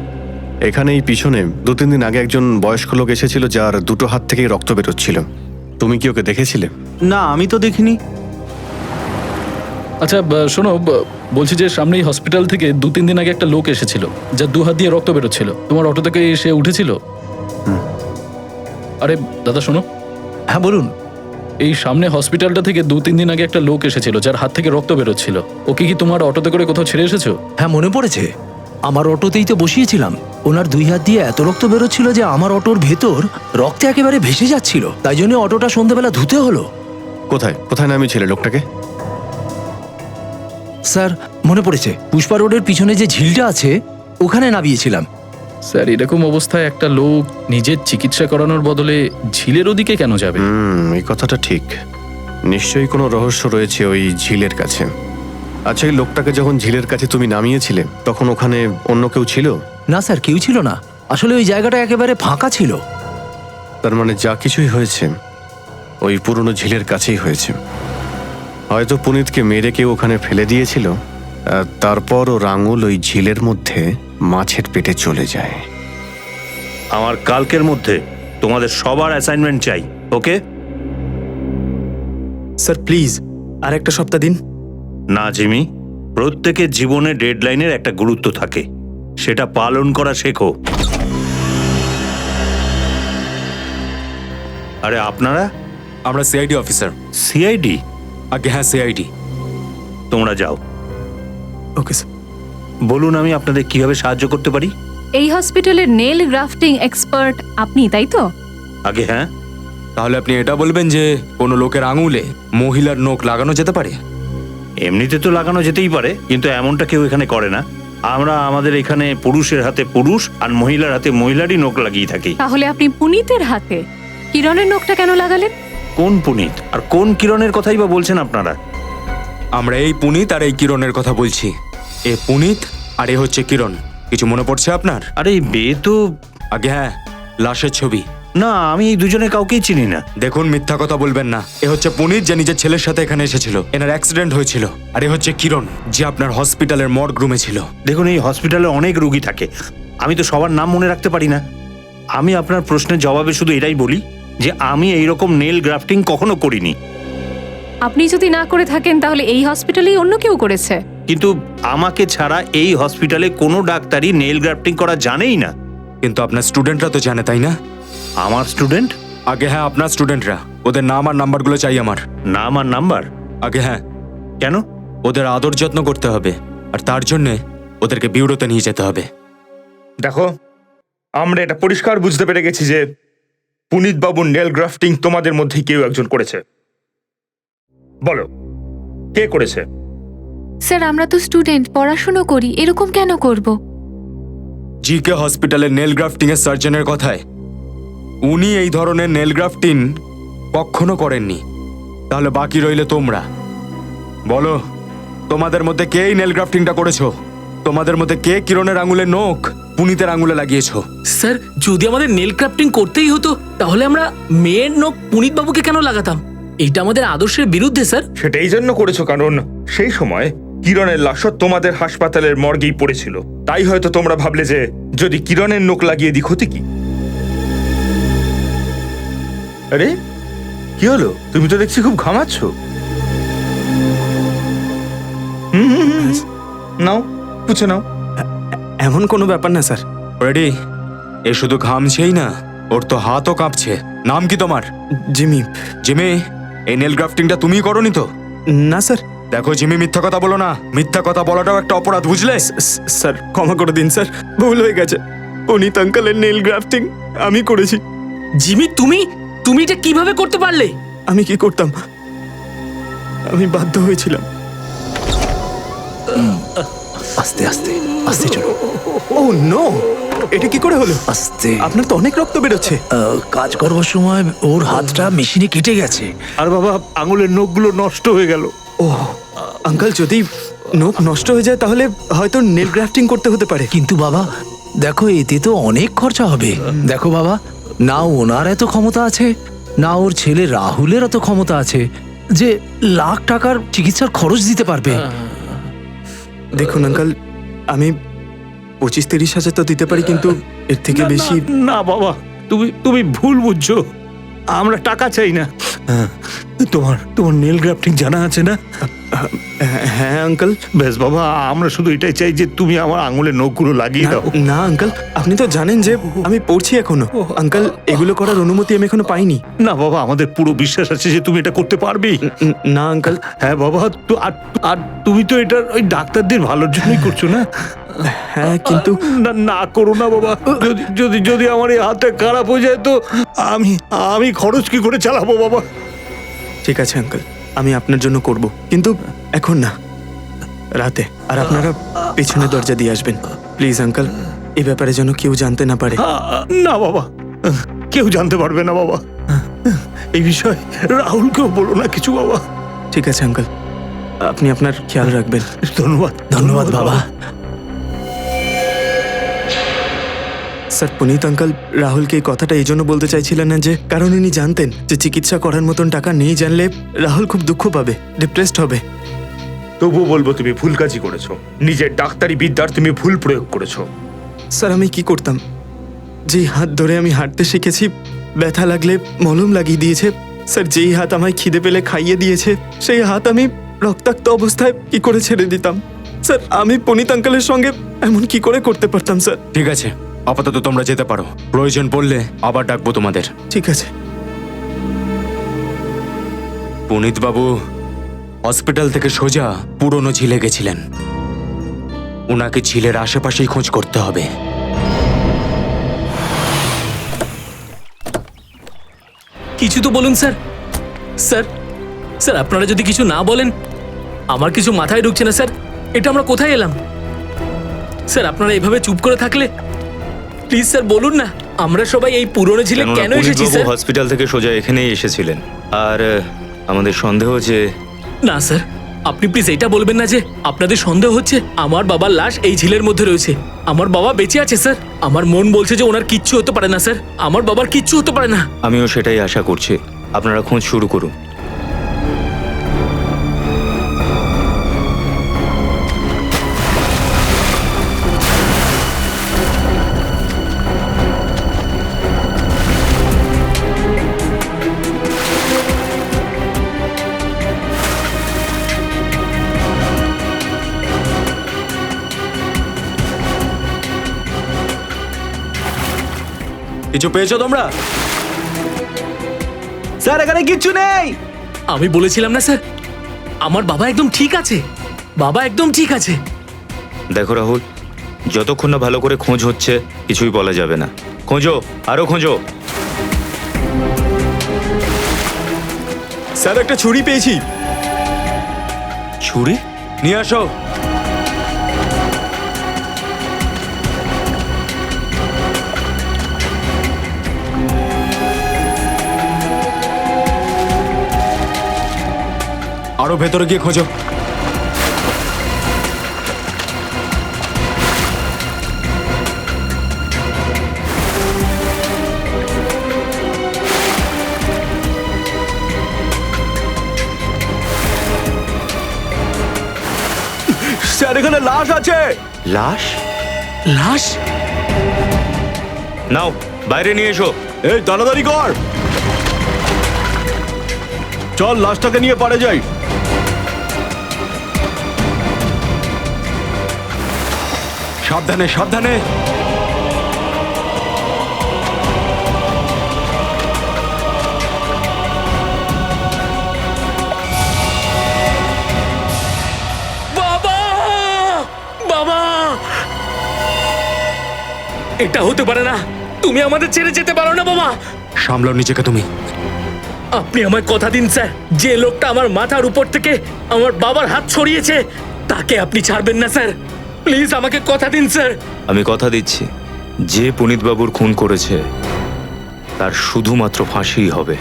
এখানে এই পিছনে 2-3 দিন আগে একজন বয়স্ক লোক এসেছিল, যার 2 হাত থেকেই রক্ত বেরোচ্ছিল। তুমি কি ওকে দেখেছিলে? না, আমি তো দেখিনি। আচ্ছা শোনো, বলছি যে সামনেই হসপিটাল থেকে 2-3 দিন আগে একটা লোক এসেছিল, যার 2 হাত দিয়ে রক্ত বেরোচ্ছিল। তোমার অটো থেকে সে উঠেছিল? আরে দাদা শোনো। হ্যাঁ বলুন। এই সামনে হসপিটালটা থেকে 2-3 দিন আগে একটা লোক এসেছিল, যার হাত থেকে রক্ত বেরোচ্ছিল। ওকে কি তোমার অটোতে করে কোথাও ছেড়ে এসেছো? হ্যাঁ মনে পড়েছে, আমার অটোতেই তো বসিয়েছিলাম। ওনার 2 হাত দিয়ে এত রক্ত বেরোচ্ছিল যে আমার অটোর ভেতর রক্তে একেবারে ভেসে যাচ্ছিল, তাই জন্য অটোটা সন্ধ্যাবেলা ধুতে হলো। কোথায় কোথায় নামিয়েছিলে লোকটাকে? স্যার মনে পড়েছে, পুষ্পা রোডের পিছনে যে ঝিলটা আছে ওখানে নামিয়েছিলাম। স্যার, এরকম অবস্থায় একটা লোক নিজের চিকিৎসা করানোর বদলে ঝিলের ওদিকে কেন যাবে? এই কথাটা ঠিক। নিশ্চয়ই কোনো রহস্য রয়েছে ওই ঝিলের কাছে। আচ্ছা, এই লোকটাকে যখন ঝিলের কাছে তুমি নামিয়েছিলে, তখন ওখানে অন্য কেউ ছিল? না স্যার, কেউ ছিল না। আসলে ওই জায়গাটা একেবারে ফাঁকা ছিল। তার মানে যা কিছুই হয়েছে ওই পুরনো ঝিলের কাছেই হয়েছে। হয়তো পুনিতকে মেরে কেউ ওখানে ফেলে দিয়েছিল, আর তারপর ওর আঙুল ওই ঝিলের মধ্যে মাছের পেটে চলে যায়। আমার কালকের মধ্যে তোমাদের সবার অ্যাসাইনমেন্ট চাই, ওকে? স্যার প্লিজ আর একটা সপ্তাহ দিন। না জিমি, প্রত্যেকের জীবনে ডেডলাইনের একটা গুরুত্ব থাকে, সেটা পালন করা শেখো। আরে আপনারা? আমরা সিআইডি অফিসার। সিআইডি? আগে হ্যাঁ, সিআইডি। তোমরা যাও। Okay sir. বলুন আমি আপনাদের কিভাবে সাহায্য করতে পারি? এই হসপিটালের নেল গ্রাফটিং এক্সপার্ট আপনি, তাই তো? আগে হ্যাঁ। তাহলে আপনি এটা বলবেন যে কোনো লোকের আঙুলে মহিলার নখ লাগানো যেতে পারে? এমনিতে তো লাগানো যেতেই পারে, কিন্তু এমনটা কেউ এখানে করে না। আমরা আমাদের এখানে পুরুষের হাতে পুরুষ আর মহিলার হাতে মহিলারই নখ লাগিয়ে থাকি। তাহলে আপনি পুনিতের হাতে কিরণের নখটা কেন লাগালেন? কোন পুনিত আর কোন কিরণের কথাই বা বলছেন আপনারা? আমরা এই পুনিত আর এই কিরণের কথা বলছি। এ পুনিত আর এ হচ্ছে কিরণ। কিছু মনে পড়ছে আপনার? আরে বে তো আগে হ্যাঁ, লাশের ছবি না, আমি এই দুজনের কাউকেই চিনি না। দেখুন, মিথ্যা কথা বলবেন না। এ হচ্ছে পুনিত, যে নিজের ছেলের সাথে এখানে এসেছিল। এনার অ্যাক্সিডেন্ট হয়েছিল। আর এ হচ্ছে কিরণ, যে আপনার হসপিটালের মর্গ রুমে ছিল। দেখুন, এই হসপিটালে অনেক রোগী থাকে, আমি তো সবার নাম মনে রাখতে পারি না। আমি আপনার প্রশ্নের জবাবে শুধু এটাই বলি যে আমি এইরকম নেল গ্রাফটিং কখনো করিনি। আপনি যদি না করে থাকেন তাহলে এই হসপিটালেই অন্য কেউ করেছে। কিন্তু আমাকে ছাড়া এই হসপিটালে কোনো ডাক্তারই নেল গ্রাফটিং করা জানেই না। কিন্তু আপনার স্টুডেন্টরা তো জানে, তাই না? আমার স্টুডেন্ট? আগে হ্যাঁ, আপনার স্টুডেন্টরা। ওদের নাম আর নাম্বারগুলো চাই আমার। নাম আর নাম্বার? আগে হ্যাঁ। কেন? ওদের আদর যত্ন করতে হবে, আর তার জন্য ওদেরকে বিউরোতে নিয়ে যেতে হবে। দেখো, আমরা এটা পরিষ্কার বুঝতে পেরে গেছি যে পুনিত বাবুর নেল গ্রাফটিং তোমাদের মধ্যে কেউ একজন করেছে। বলো, কে করেছে? স্যার, আমরা তো স্টুডেন্ট, পড়াশুনো করি, এরকম কেন করব? জিকে হসপিটালের নেল গ্রাফটিং এর সার্জনের কথায় উনি এই ধরনের নেল গ্রাফটিং কখনো করেননি। তাহলে বাকি রইলে তোমরা। বলো, তোমাদের মধ্যে কে এই নেল গ্রাফটিংটা করেছো? তোমাদের মধ্যে কে কিরণের আঙুলে নখ পুনিতের আঙুলে লাগিয়েছো? স্যার, যদি আমাদের নেল ক্রাফটিং করতেই হতো তাহলে আমরা মেয়ের নখ পুনিত বাবুকে কেন লাগাতাম? এইটা আমাদের আদর্শের বিরুদ্ধে স্যার। সেটাই জন্য করেছো, কারণ সেই সময় কিরণের লাশও তোমাদের হাসপাতালের মর্গেই পড়েছিল। তাই হয়তো তোমরা ভাবলে যে যদি কিরণের নখ লাগিয়ে দিই ক্ষতি কি। আরে কি হলো? তুমি তো দেখছি খুব ঘামাচ্ছ। নাও, পুছে নাও। এমন কোনো ব্যাপার না স্যার। রেডি? এ শুধু ঘামছেই না, ওর তো হাতও কাঁপছে। নাম কি তোমার? জিমি। জিমি, এই নেল গ্রাফটিংটা তুমিই করনি তো? না স্যার। দেখো জিমি, মিথ্যা কথা বলো না। মিথ্যা কথা বলাটাও একটা অপরাধ, বুঝলে? স্যার, ক্ষমা করে দিন স্যার, ভুল হয়ে গেছে। পুনিত আঙ্কেলের নেল গ্রাফটিং আমি করেছি। জিমি, তুমি এটা কিভাবে করতে পারলে? আমি কি করতাম, আমি বাধ্য হয়েছিলাম। আস্তে আস্তে আস্তে চলো। ও নো, এটা কি করে হলো? আস্তে। আপনার তো অনেক রক্ত বেরোচ্ছে। কাজ করবার সময় ওর হাতটা মেশিনে কেটে গেছে। আর বাবা, আঙুলের নখগুলো নষ্ট হয়ে গেল। ও আঙ্কেল, যদি নখ নষ্ট হয়ে যায় তাহলে হয়তো নেল গ্রাফটিং করতে হতে পারে। কিন্তু বাবা দেখো, এতে তো অনেক খরচা হবে। দেখো বাবা, না ওনার এত ক্ষমতা আছে, না ওর ছেলে রাহুলের এত ক্ষমতা আছে যে লাখ টাকার চিকিৎসার খরচ দিতে পারবে। দেখুন আঙ্কেল, আমি 25-30 হাজার তো দিতে পারি, কিন্তু এর থেকে বেশি না বাবা, তুমি ভুল বুঝছো। আমরা টাকা চাই না। তোমার নেল গ্রাফটিং জানা আছে না? হ্যাঁ আঙ্কেল। বেশ বাবা, আমরা শুধু এটাই চাই যে তুমি আমার আঙুলের নখগুলো লাগিয়ে দাও। না আঙ্কেল, আপনি তো জানেন যে আমি পড়ছি এখনো। আঙ্কেল, এগুলো করার অনুমতি আমি এখনো পাইনি। না বাবা, আমাদের পুরো বিশ্বাস আছে যে তুমি এটা করতে পারবে। না আঙ্কেল। হ্যাঁ বাবা, আর তুমি তো এটা ওই ডাক্তারদের ভালোর জন্যই করছো না? হ্যাঁ, কিন্তু না করো না বাবা। যদি আমার এই হাতটা খারাপ হয়ে যায় তো আমি খরচ কি করে চালাবো বাবা? ঠিক আছে আঙ্কেল, আমি আপনার জন্য করব, কিন্তু এখন না, রাতে। আর আপনারা পেছনের দরজা দিয়ে আসবেন প্লিজ আঙ্কেল। এই ব্যাপারে যেন কেউ জানতে না পারে। না বাবা, কেউ জানতে পারবে না বাবা। এই বিষয়ে রাহুলকেও বলো না কিছু বাবা। ঠিক আছে আঙ্কেল, আপনি আপনার খেয়াল রাখবেন। ধন্যবাদ। ধন্যবাদ বাবা। স্যার, পুনিত আঙ্কেল রাহুলকে এই কথাটা এই জন্য বলতে চাইছিলেন না যে কারণ উনি জানতেন যে চিকিৎসা করার মতন টাকা নেই। জানলে রাহুল খুব দুঃখ পাবে, ডিপ্রেসড হবে। তবুও বলবো তুমি ভুল কাজই করেছো। নিজের ডাক্তারি বিদ্যার তুমি ভুল প্রয়োগ করেছো। স্যার, আমি কি করতাম? যেই হাত ধরে আমি হাঁটতে শিখেছি, ব্যথা লাগলে মলম লাগিয়ে দিয়েছে। স্যার, যেই হাত আমায় খিদে পেলে খাইয়ে দিয়েছে, সেই হাত আমি রক্তাক্ত অবস্থায় কি করে ছেড়ে দিতাম? স্যার, আমি পুনিত আঙ্কেলের সঙ্গে এমন কি করে করতে পারতাম স্যার? ঠিক আছে, আপাতত তোমরা যেতে পারো। প্রয়োজন পড়লে আবার ডাকবো তোমাদের। ঠিক আছে। পুনিত বাবু হসপিটাল থেকে সোজা পুরনো ঝিলে গেছিলেন। ওনাকে ঝিলের আশেপাশেই খোঁজ করতে হবে। কিছু তো বলুন স্যার। স্যার, আপনারা যদি কিছু না বলেন আমার কিছু মাথায় ঢুকছে না স্যার। এটা আমরা কোথায় এলাম? স্যার, আপনারা এভাবে চুপ করে থাকলে প্লিজ স্যার বলুন না, আমরা সবাই এই পুরনো ঝিলে কেন এসেছি স্যার? হসপিটাল থেকে সোজা এখানেই এসেছিলেন, আর আমাদের সন্দেহ যে না স্যার, আপনি প্লিজ এটা বলবেন না যে আপনাদের সন্দেহ হচ্ছে আমার বাবার লাশ এই ঝিলের মধ্যে রয়েছে। আমার বাবা বেঁচে আছে স্যার। আমার মন বলছে যে ওনার কিচ্ছু হতে পারে না স্যার, আমার বাবার কিচ্ছু হতে পারে না। আমিও সেটাই আশা করছি। আপনারা খোঁজ শুরু করুন। কিছু পেয়েছো তোমরা? স্যার এখানে কিচ্ছু নেই। আমি বলেছিলাম না স্যার, আমার বাবা একদম ঠিক আছে, বাবা একদম ঠিক আছে। দেখো রাহুল, যতক্ষণ না ভালো করে খোঁজ হচ্ছে কিছুই বলা যাবে না। খোঁজো, আরো খোঁজো। স্যার একটা ছুরি পেয়েছি। ছুরি নিয়ে আসো। আরো ভেতরে গিয়ে খোঁজো। স্যার এখানে লাশ আছে। লাশ? লাশ? নাও বাইরে নিয়ে এসো। এই তাড়াতাড়ি কর, চল লাশটাকে নিয়ে পারে যাই। সাবধানে সাবধানে। বাবা, বাবা, এটা হতে পারে না। তুমি আমাদের ছেড়ে যেতে পারো না বাবা। সামলাও নিজেকে তুমি। আপনি আমায় কথা দিন স্যার, যে লোকটা আমার মাথার উপর থেকে আমার বাবার হাত ছড়িয়েছে তাকে আপনি ছাড়বেন না স্যার। প্লিজ আমাকে কথা দিন স্যার। আমি কথা দিচ্ছি, যে পুনিতবাবুর খুন করেছে তার শুধুমাত্র ফাঁসিই হবে।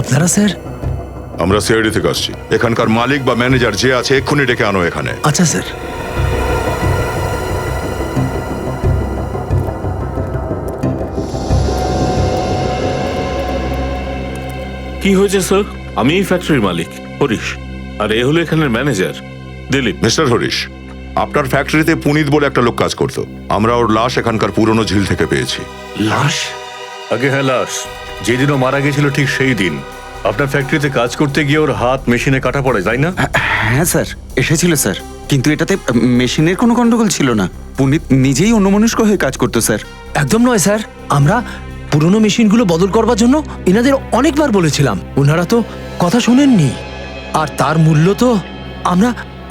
আপনারা স্যার? আমরা সিআইডি থেকে আসছি। এখানকার মালিক বা ম্যানেজার যে আছে এক্ষুনি ডেকে আনো এখানে। আচ্ছা স্যার। কি হয়েছে স্যার? আমি এই ফ্যাক্টরির মালিক হরিশ, আর এ হলো এখানের ম্যানেজার দিলীপ। মিস্টার হরিশ, আপনার ফ্যাক্টরিতে পুনিত বলে একটা লোক কাজ করত। আমরা ওর লাশ এখানকার পুরনো ঝিল থেকে পেয়েছি। লাশ? আগে হ্যাঁ, লাশ। যেদিনও মারা গেছিল ঠিক সেই দিন আপনার ফ্যাক্টরিতে কাজ করতে গিয়ে ওর হাত মেশিনে কাটা পড়ে, তাই না? হ্যাঁ স্যার, এসেছিল স্যার, কিন্তু এটাতে মেশিনের কোনো গন্ডগোল ছিল না। পুনিত নিজেই অন্যমনস্ক হয়ে কাজ করতো স্যার। একদম নয় স্যার, আমরা পুরনো মেশিনগুলো বদল করবার জন্য এনাদের অনেকবার বলেছিলাম, ওনারা তো কথা শোনেননি। আর তার মূল্য তো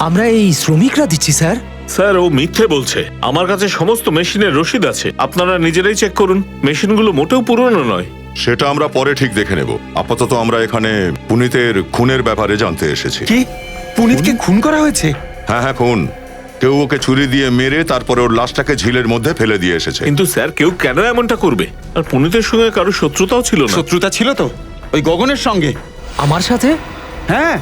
আমরা এই শ্রমিকরা দিচ্ছি স্যার। স্যার ও মিথ্যে বলছে। আমার কাছে সমস্ত মেশিনের রসিদ আছে, আপনারা নিজেরাই চেক করুন। মেশিনগুলো মোটেও পুরনো নয়। সেটা আমরা পরে ঠিক দেখে নেব। আপাতত আমরা এখানে পুনিতের খুনের ব্যাপারে জানতে এসেছি। কি? পুনিতকে খুন করা হয়েছে? হ্যাঁ হ্যাঁ, খুন। কেউ ওকে ছুরি দিয়ে মেরে তারপরে ওর লাশটাকে ঝিলের মধ্যে ফেলে দিয়ে এসেছে। কিন্তু স্যার কেউ কেন এমনটা করবে? আর পুনিতের সঙ্গে কারো শত্রুতাও ছিল না। শত্রুতা ছিল তো ওই গগনের সঙ্গে। আমার সাথে? হ্যাঁ,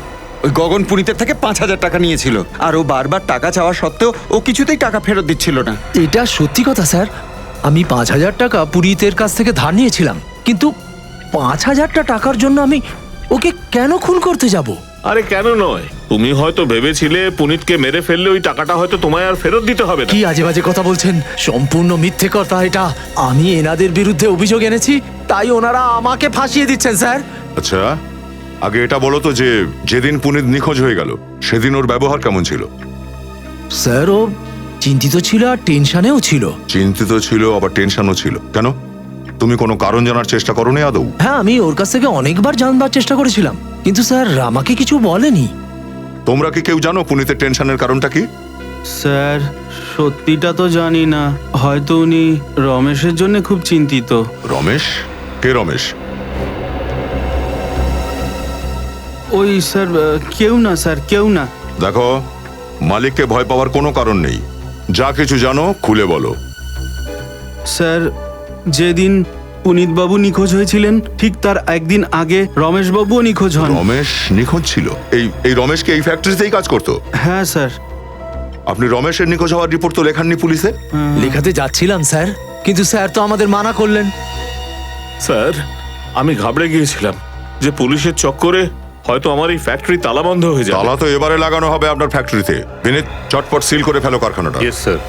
ওই গগন পুনিতের থেকে 5,000 টাকা নিয়েছিল, আর ও বারবার টাকা চাওয়া সত্ত্বেও ও কিছুতেই টাকা ফেরত দিচ্ছিল না। এটা সত্যি কথা স্যার, আমি 5,000 টাকা পুরীতের কাছ থেকে ধার নিয়েছিলাম, কিন্তু 5,000 টাকার জন্য আমি ওকে কেন খুন করতে যাব? আরে কেন নয়, তুমি হয়তো ভেবেছিলে পুনিতকে মেরে ফেললে ওই টাকাটা হয়তো তোমায় আর ফেরত দিতে হবে না। কি আজে বাজে কথা বলছেন, সম্পূর্ণ মিথ্যে কথা এটা। আমি এনাদের বিরুদ্ধে অভিযোগ এনেছি, তাই ওনারা আমাকে ফাঁসিয়ে দিচ্ছেন স্যার। আচ্ছা, আগে এটা বলো তো যে যেদিন পুনিত নিখোঁজ হয়ে গেল সেদিন ওর ব্যবহার কেমন ছিল? স্যার ও চিন্তিত ছিল আর টেনশনেও ছিল। চিন্তিত ছিল আবার টেনশনও ছিল কেন? তুমি কোনো কারণ জানার চেষ্টা করো নি আদৌ? হ্যাঁ, আমি ওর কাছ থেকে অনেকবার জানবার চেষ্টা করেছিলাম, কিন্তু স্যার আমাকে কিছু বলেনি। তোমরা কি কেউ জানো পুনিতের টেনশনের কারণটা কি? স্যার সত্যিটা তো জানি না, হয়তো উনি রমেশের জন্য খুব চিন্তিত। রমেশ? কে রমেশ? ওই স্যার কেউ না স্যার, কেউ না। দেখো, মালিককে ভয় পাওয়ার কোনো কারণ নেই। যা কিছু জানো খুলে বলো। স্যার, যেদিন পুনিতবাবু নিখোঁজ হয়েছিলেন ঠিক তার একদিন আগে রমেশবাবুও নিখোঁজ হন। রমেশ নিখোঁজ ছিল? এই রমেশ কি এই ফ্যাক্টরিতেই কাজ করতো? হ্যাঁ স্যার। আপনি রমেশের নিখোঁজ হওয়ার রিপোর্ট তো লেখাননি পুলিশে? লেখাতে যাচ্ছিলাম স্যার, কিন্তু স্যার তো আমাদের মানা করলেন। স্যার, আমি ঘাবড়ে গিয়েছিলাম যে পুলিশের চক্করে হয়তো আমার এই ফ্যাক্টরি তালা বন্ধ হয়ে যাবে। তালা তো এবারে লাগানো হবে আপনার ফ্যাক্টরিতে। বিনীত, চটপট সিল করে ফেলো কারখানাটা।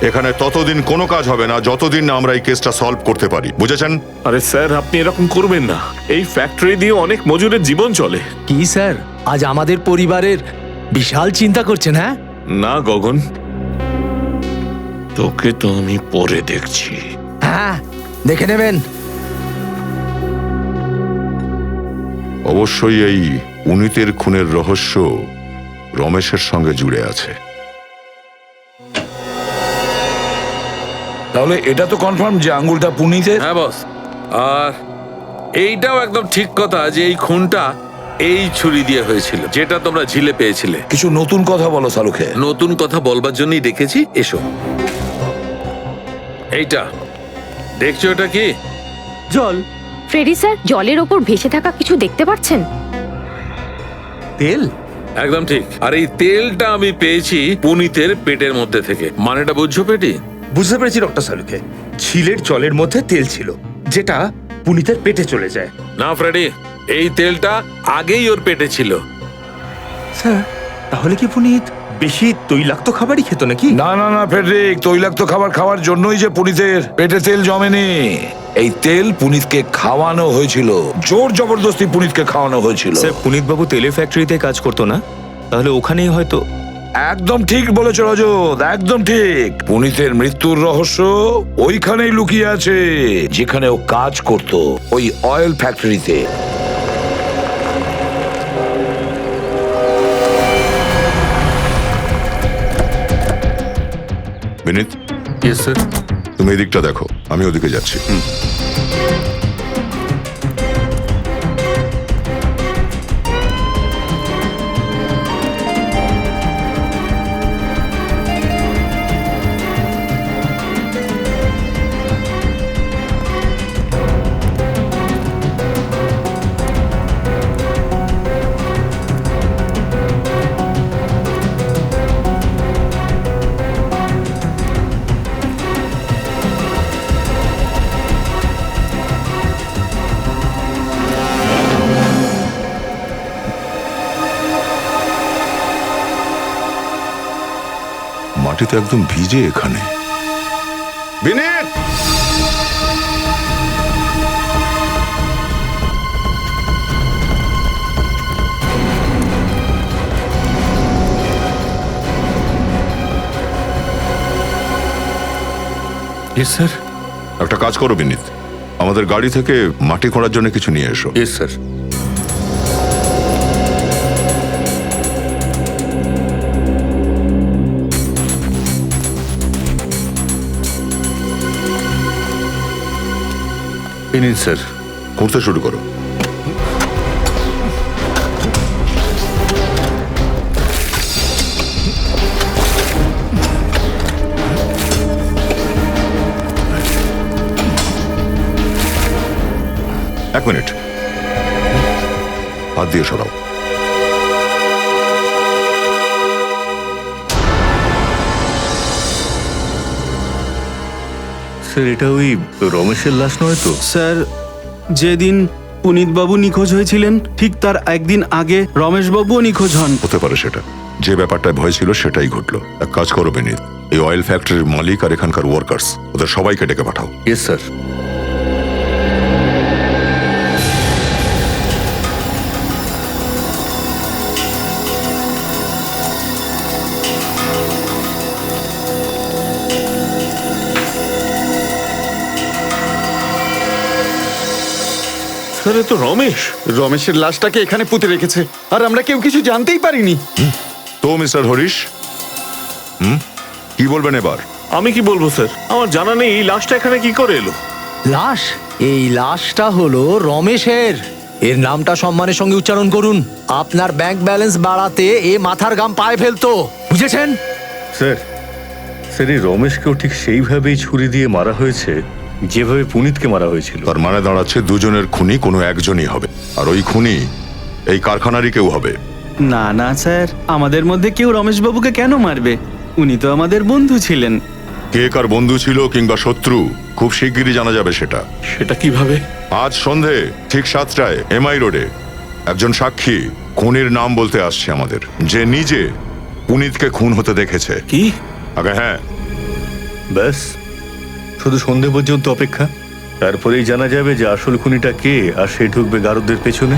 এখানে ততদিন কোনো কাজ হবে না যতদিন না আমরা এই কেসটা সলভ করতে পারি, বুঝেছেন? আরে স্যার, আপনি এরকম করবেন না। এই ফ্যাক্টরি দিয়ে অনেক মজুরের জীবন চলে। কি স্যার, আজ আমাদের পরিবারের বিশাল চিন্তা করছেন? হ্যাঁ না গগন, তোকে তো আমি পরে দেখছি। হ্যাঁ, দেখে নেবেন। অবশ্যই এই পুনিতের খুনের রহস্য রমেশের সঙ্গে জুড়ে আছে। তাহলে এটা তো কনফার্ম যে আঙ্গুলটা পুনিতের? হ্যাঁ বস, আর এইটাও একদম ঠিক কথা যে এই খুনটা এই ছুরি দিয়ে হয়েছিল যেটা তোমরা ঝিলে পেয়েছিলে। কিছু নতুন কথা বলো সালুখে। নতুন কথা বলবার জন্যই ডেকেছি, এসো। এইটা দেখছো, এটা কি? জল। ফ্রেডি স্যার, জলের ওপর ভেসে থাকা কিছু দেখতে পাচ্ছেন? তেল? একদম ঠিক। আর এই তেলটা আমি পেয়েছি পুনিতের পেটের মধ্যে থেকে। মানেটা বুঝছো পেটি? বুঝতে পেরেছি ডক্টর সালুখে। ঝিলের জলের মধ্যে তেল ছিল যেটা পুনিতের পেটে চলে যায়। না ফ্রেডি, এই তেলটা আগেই ওর পেটে ছিল। স্যার, তাহলে কি পুনিত বেশি তৈলাক্ত খাবারই খেত নাকি? না না না ফেডরিক, তৈলাক্ত খাবার খাওয়ার জন্যই যে পুনিতের পেটে তেল জমেনি। এই তেল পুনিতকে খাওয়ানো হয়েছিল, জোর জবরদস্তি পুনিতকে খাওয়ানো হয়েছিল। স্যার, পুনিত বাবু তেলের ফ্যাক্টরিতে কাজ করতো না? তাহলে ওখানেই হয়তো। একদম ঠিক বলেছ রজত, একদম ঠিক। পুনিতের মৃত্যুর রহস্য ওইখানেই লুকিয়ে আছে যেখানে ও কাজ করত, ওই অয়েল ফ্যাক্টরিতে। বিনীত, তুমি এদিকটা দেখো, আমি ওদিকে যাচ্ছি। মাটিতে একদম ভিজে এখানে। বিনীত! স্যার, একটা কাজ করো বিনীত, আমাদের গাড়ি থেকে মাটি খোঁড়ার জন্য কিছু নিয়ে এসো। স্যার। বিনীত স্যার, খুঁড়তে শুরু করো। এক মিনিট, হাত দিয়ে সরাও। স্যার, এটা ওই রমেশের লাশ নয় তো? স্যার, যেদিন পুনিতবাবু নিখোঁজ হয়েছিলেন ঠিক তার একদিন আগে রমেশবাবুও নিখোঁজ হন। হতে পারে সেটা। যে ব্যাপারটায় ভয় ছিল সেটাই ঘটলো। এক কাজ করো বিনীত, এই অয়েল ফ্যাক্টরির মালিক আর এখানকার ওয়ার্কার্স, ওদের সবাইকে ডেকে পাঠাও। Yes sir. স্যার, এ তো রমেশ। রমেশের লাশটাকে এখানে পুঁতে রেখেছে আর আমরা কেউ কিছু জানতেই পারিনি। তো মিস্টার হরিশ, কি বলবেন এবার? আমি কি বলবো স্যার, আমার জানা নেই এই লাশটা এখানে কি করে এলো। লাশ? এই লাশটা হলো রমেশের। এর নামটা সম্মানের সঙ্গে উচ্চারণ করুন। আপনার ব্যাংক ব্যালেন্স বাড়াতে এ মাথার গাম পায়ে ফেলতো, বুঝেছেন? স্যার স্যার এই রমেশকেও ঠিক সেইভাবেই ছুরি দিয়ে মারা হয়েছে যেভাবে পুনিতকে মারা হয়েছিল। তার মানে দাঁড়াচ্ছে দুজনের খুনি কোনো একজনই হবে, আর ওই খুনি এই কারখানারই কেউ হবে। না না স্যার, আমাদের মধ্যে কেউ রমেশবাবুকে কেন মারবে? উনি তো আমাদের বন্ধু ছিলেন। কে কার বন্ধু ছিল কিংবা শত্রু খুব শিগগিরই জানা যাবে সেটা। সেটা কিভাবে? আজ সন্ধে ঠিক 7টায় এমআই রোডে একজন সাক্ষী খুনির নাম বলতে আসছে আমাদের, যে নিজে পুনিতকে খুন হতে দেখেছে। কি? আগে হ্যাঁ, ব্যাস শুধু সন্ধে পর্যন্ত অপেক্ষা, তারপরেই জানা যাবে যে আসল খুনিটা কে, আর সে ঢুকবে গারদদের পেছনে।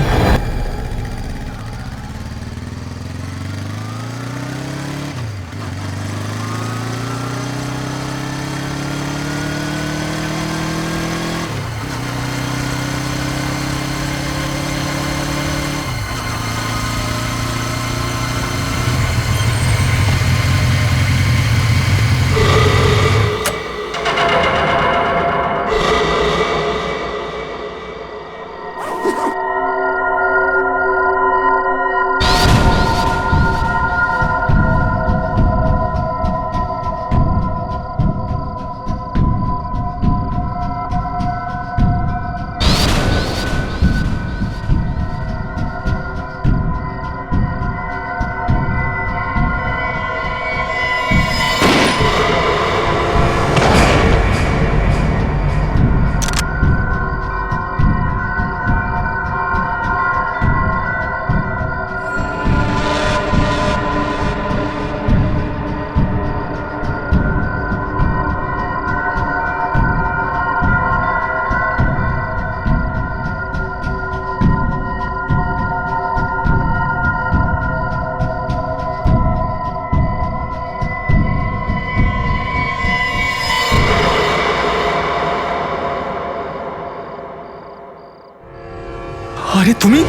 আরে তুমি?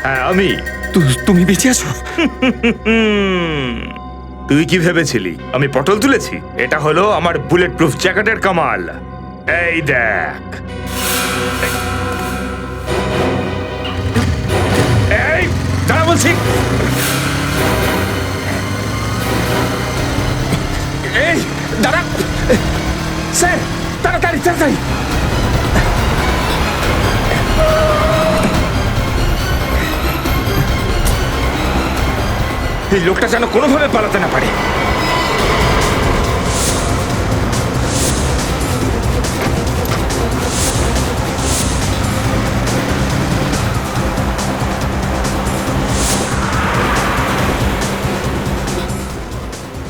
হ্যাঁ আমি। তুমি বেঁচে আছো? তুই কি ভেবেছিলি আমি পটল তুলেছি? এটা হলো আমার বুলেট প্রুফ জ্যাকেটের কামাল। এই দেখ, এই দাঁড়া বলছি। এই দাঁড়া স্যার, তাড়াতাড়ি তাড়াতাড়ি। এই লোকটা যেন কোনোভাবে পালাতে না পারে।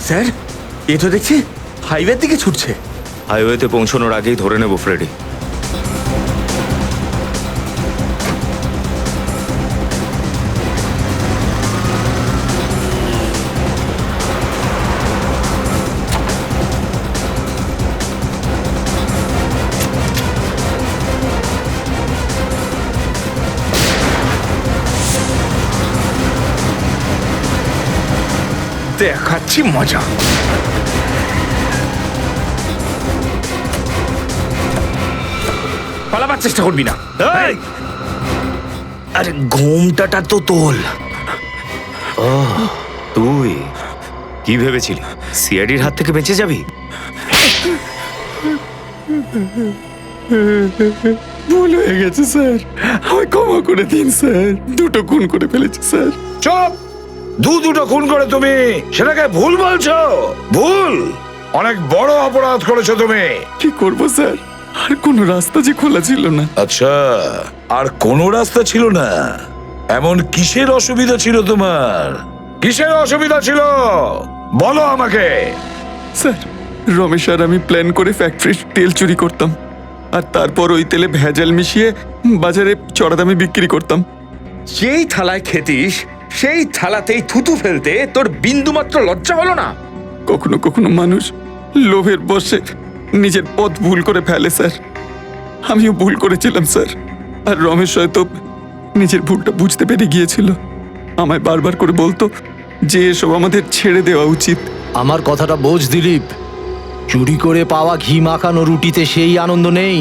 স্যার, এ তো দেখছি হাইওয়ের দিকে ছুটছে। হাইওয়েতে পৌঁছানোর আগেই ধরে নেব ফ্রেডি। দেখাচ্ছি মজা। পালাবার চেষ্টা করবি না। আরে ঘুমটাটা তো তোল। তুই কি ভেবেছিলি সিআইডির হাত থেকে বেঁচে যাবি? ভুল হয়ে গেছে স্যার, আমায় ক্ষমা করে দিন স্যার। দুটো খুন করে ফেলেছি স্যার। চুপ! দুটো খুন করে তুমি সেটাকে ভুল বলছো? ভুল! অনেক বড় অপরাধ করেছো তুমি। কি করব স্যার, আর কোনো রাস্তা যে খোলা ছিল না। আচ্ছা, আর কোনো রাস্তা ছিল না? এমন কিসের অসুবিধা ছিল তোমার? কিসের অসুবিধা ছিল বলো আমাকে। স্যার, রমেশ আর আমি প্ল্যান করে ফ্যাক্টরির তেল চুরি করতাম, আর তারপর ওই তেলে ভেজাল মিশিয়ে বাজারে চড়া দামে বিক্রি করতাম। যেই থালায় খেতিস সেই থালাতেই থুতু ফেলতে তোর বিন্দুমাত্র লজ্জা হলো না? কখনো কখনো মানুষ লোভের বশে নিজের পথ ভুল করে ফেলে স্যার। আমিও ভুল করেছিলাম স্যার, আর রমেশ হয়তো নিজের ভুলটা বুঝতে পেরে গিয়েছিল। আমায় বারবার করে বলতো যে এসব আমাদের ছেড়ে দেওয়া উচিত। আমার কথাটা বোঝ দিলীপ, চুরি করে পাওয়া ঘি মাখানো রুটিতে সেই আনন্দ নেই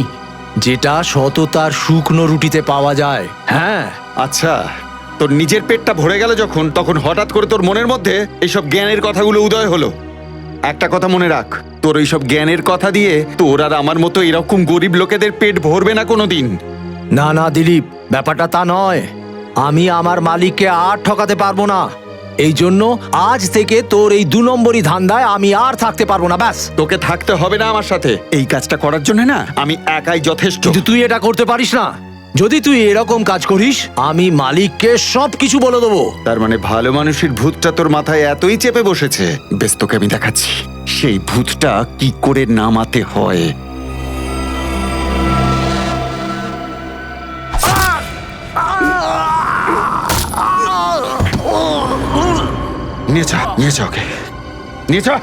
যেটা সততার শুকনো রুটিতে পাওয়া যায়। হ্যাঁ, আচ্ছা, তোর নিজের পেটটা ভরে গেল যখন, তখন হঠাৎ করে তোর মনের মধ্যে এইসব জ্ঞানের কথাগুলো উদয় হলো। একটা কথা মনে রাখ, তোর এইসব জ্ঞানের কথা দিয়ে তোর আর আমার মতো এরকম গরিব লোকেদের পেট ভরবে না কোনোদিন। না না দিলীপ, ব্যাপারটা তা নয়। আমি আমার মালিককে আর ঠকাতে পারবো না। এই জন্য আজ থেকে তোর এই 2 নম্বরই ধান্দায় আমি আর থাকতে পারবো না। ব্যাস, তোকে থাকতে হবে না আমার সাথে। এই কাজটা করার জন্য না আমি একাই যথেষ্ট। কিন্তু তুই এটা করতে পারিস না। যদি তুই এরকম কাজ করিস, আমি মালিককে সবকিছু বলে দেবো। তার মানে ভালো মানুষের ভূতটা তোর মাথায় এতই চেপে বসেছে। বেশ, তোকে আমি দেখাচ্ছি সেই ভূতটা কি করে নামাতে হয়। নিয়ে যা ওকে, নিয়ে যা।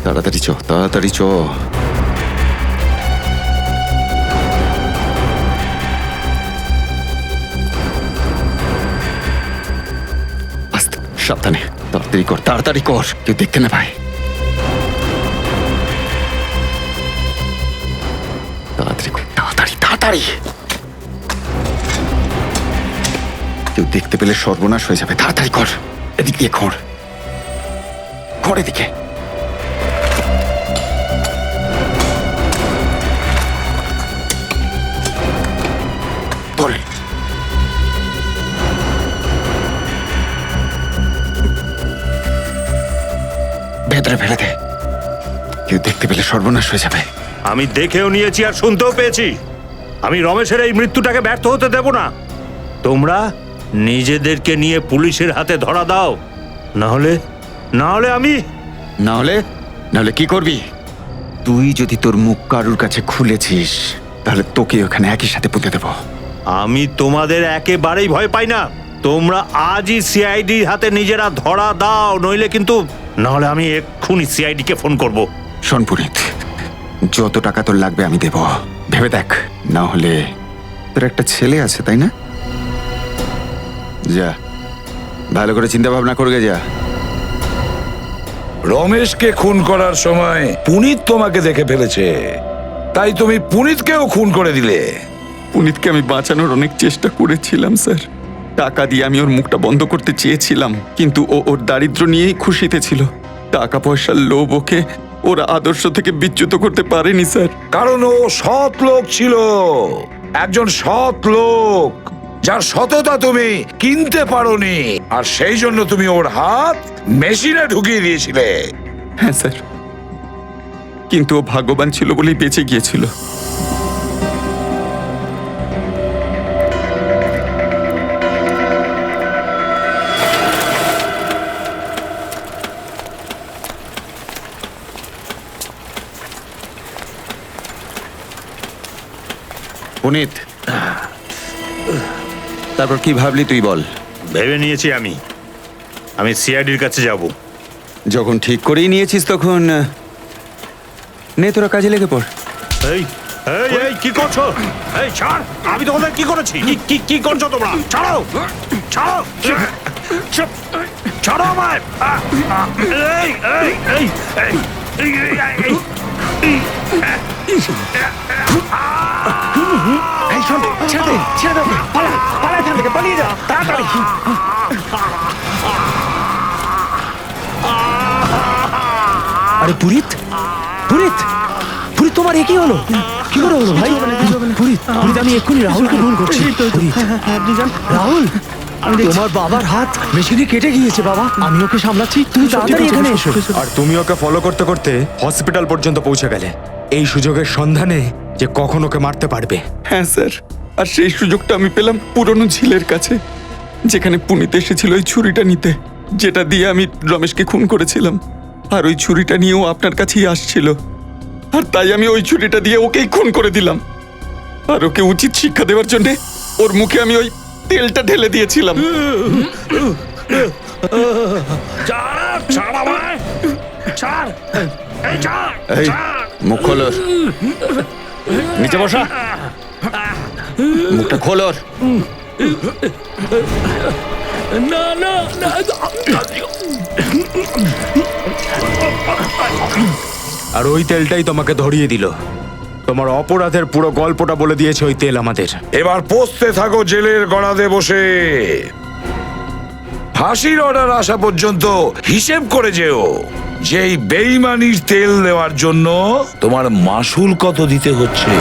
তাড়াতাড়ি চ, তাড়াতাড়ি চ। আস্তে, সাবধানে, তাড়াতাড়ি কর, তাড়াতাড়ি কর, কেউ দেখতে না পায়। তাড়াতাড়ি কর, তাড়াতাড়ি, তাড়াতাড়ি। কেউ দেখতে পেলে সর্বনাশ হয়ে যাবে। তাড়াতাড়ি কর, এদিকে খড়, খড় এদিকে। ভেতরে ফেলে দে, কেউ দেখতে পেলে সর্বনাশ হয়ে যাবে। আমি দেখেও নিয়েছি আর শুনতেও পেয়েছি। আমি রমেশের এই মৃত্যুটাকে ব্যর্থ হতে দেব না। তোমরা নিজেদেরকে নিয়ে পুলিশের হাতে ধরা দাও, নাহলে আমি। নাহলে কি করবি? তুই যদি তোর মুখ কারুর কাছে খুলেছিস, তাহলে তোকে ওখানে একই সাথে পুঁতে দেব। আমি তোমাদের একেবারেই ভয় পাই না। তোমরা আজই সিআইডির হাতে নিজেরা ধরা দাও, নাহলে আমি এক্ষুনি সিআইডি কে ফোন করব। শোন পুনিত, যত টাকা তোর লাগবে আমি দেব, ভেবে দেখ। না হলে তোর একটা ছেলে আছে তাই না? যা, ভালো করে চিন্তা ভাবনা করবে। যা। রমেশকে খুন করার সময় পুনিত তোমাকে দেখে ফেলেছে, তাই তুমি পুনিতকেও খুন করে দিলে। পুনিতকে আমি বাঁচানোর অনেক চেষ্টা করেছিলাম স্যার। টাকা দিয়ে আমি ওর মুখটা বন্ধ করতে চেয়েছিলাম, কিন্তু ও ওর দারিদ্র্য নিয়েই খুশিতে ছিল। টাকা পয়সার লোভ ওকে ওর আদর্শ থেকে বিচ্যুত করতে পারেনি স্যার। কারণ ও সৎ লোক ছিল, একজন সৎ লোক যার সততা তুমি কিনতে পারোনি, আর সেই জন্য তুমি ওর হাত মেশিনে ঢুকিয়ে দিয়েছিলে। হ্যাঁ স্যার, কিন্তু ও ভাগ্যবান ছিল বলেই বেঁচে গিয়েছিল। পুনিত, তারপর কি ভাবলি তুই বল? ভেবে নিয়েছি আমি সিআইডির কাছে যাব। যখন ঠিক করেই নিয়েছিস তখন নে তোরা কাজে লেগে পড়। এই এই এই কি করছো? এই ছাড়, আমি তোমাদের কি করেছি? কি করছো তোমরা? ছাড়ো, ছাড়ো, ছাড়ো আমায়। এই এই এই এই এই এই শোন, ছেড়ে দে, পালা এখান থেকে, পালিয়ে যা তাড়াতাড়ি। আরে পুরিত, তোমার এ কি হলো? কি করে হলো ভাই? পুরিত, আমি এক্ষুনি রাহুলকে ফোন করছি। রাহুল, তোমার বাবার হাত মেশিনে কেটে গিয়েছে বাবা। আমি ওকে সামলাচ্ছি, তুমি তাড়াতাড়ি এখানে এসো। আর তুমি ওকে ফলো করতে করতে হসপিটাল পর্যন্ত পৌঁছে গেলে, এই সুযোগের সন্ধানে যে কখন ওকে মারতে পারবে। হ্যাঁ স্যার, আর সেই সুযোগটা আমি পেলাম পুরনো ঝিলের কাছে, যেখানে পুনিত এসেছিল ওই ছুরিটা নিতে, যেটা দিয়ে আমি রমেশকে খুন করেছিলাম। আর ওই ছুরিটা নিয়েও আপনার কাছেই আসছিল, আর তাই আমি ওই ছুরিটা দিয়ে ওকেই খুন করে দিলাম। আর ওকে উচিত শিক্ষা দেওয়ার জন্য ওর মুখে আমি ওই তেলটা ঢেলে দিয়েছিলাম। এই মুখ খোলো, নিচে বসা। মুখটা খোলর। না না না আর ওই তেলটাই তোমাকে ধরিয়ে দিল। তোমার অপরাধের পুরো গল্পটা বলে দিয়েছে ওই তেল আমাদের। এবার পৌঁছতে থাকো জেলের গড়াতে বসে। ফাঁসির অর্ডার আসা পর্যন্ত হিসেব করে যেও যেই বেইমানির তেল দেওয়ার জন্য তোমার মাসুল কত দিতে হচ্ছে।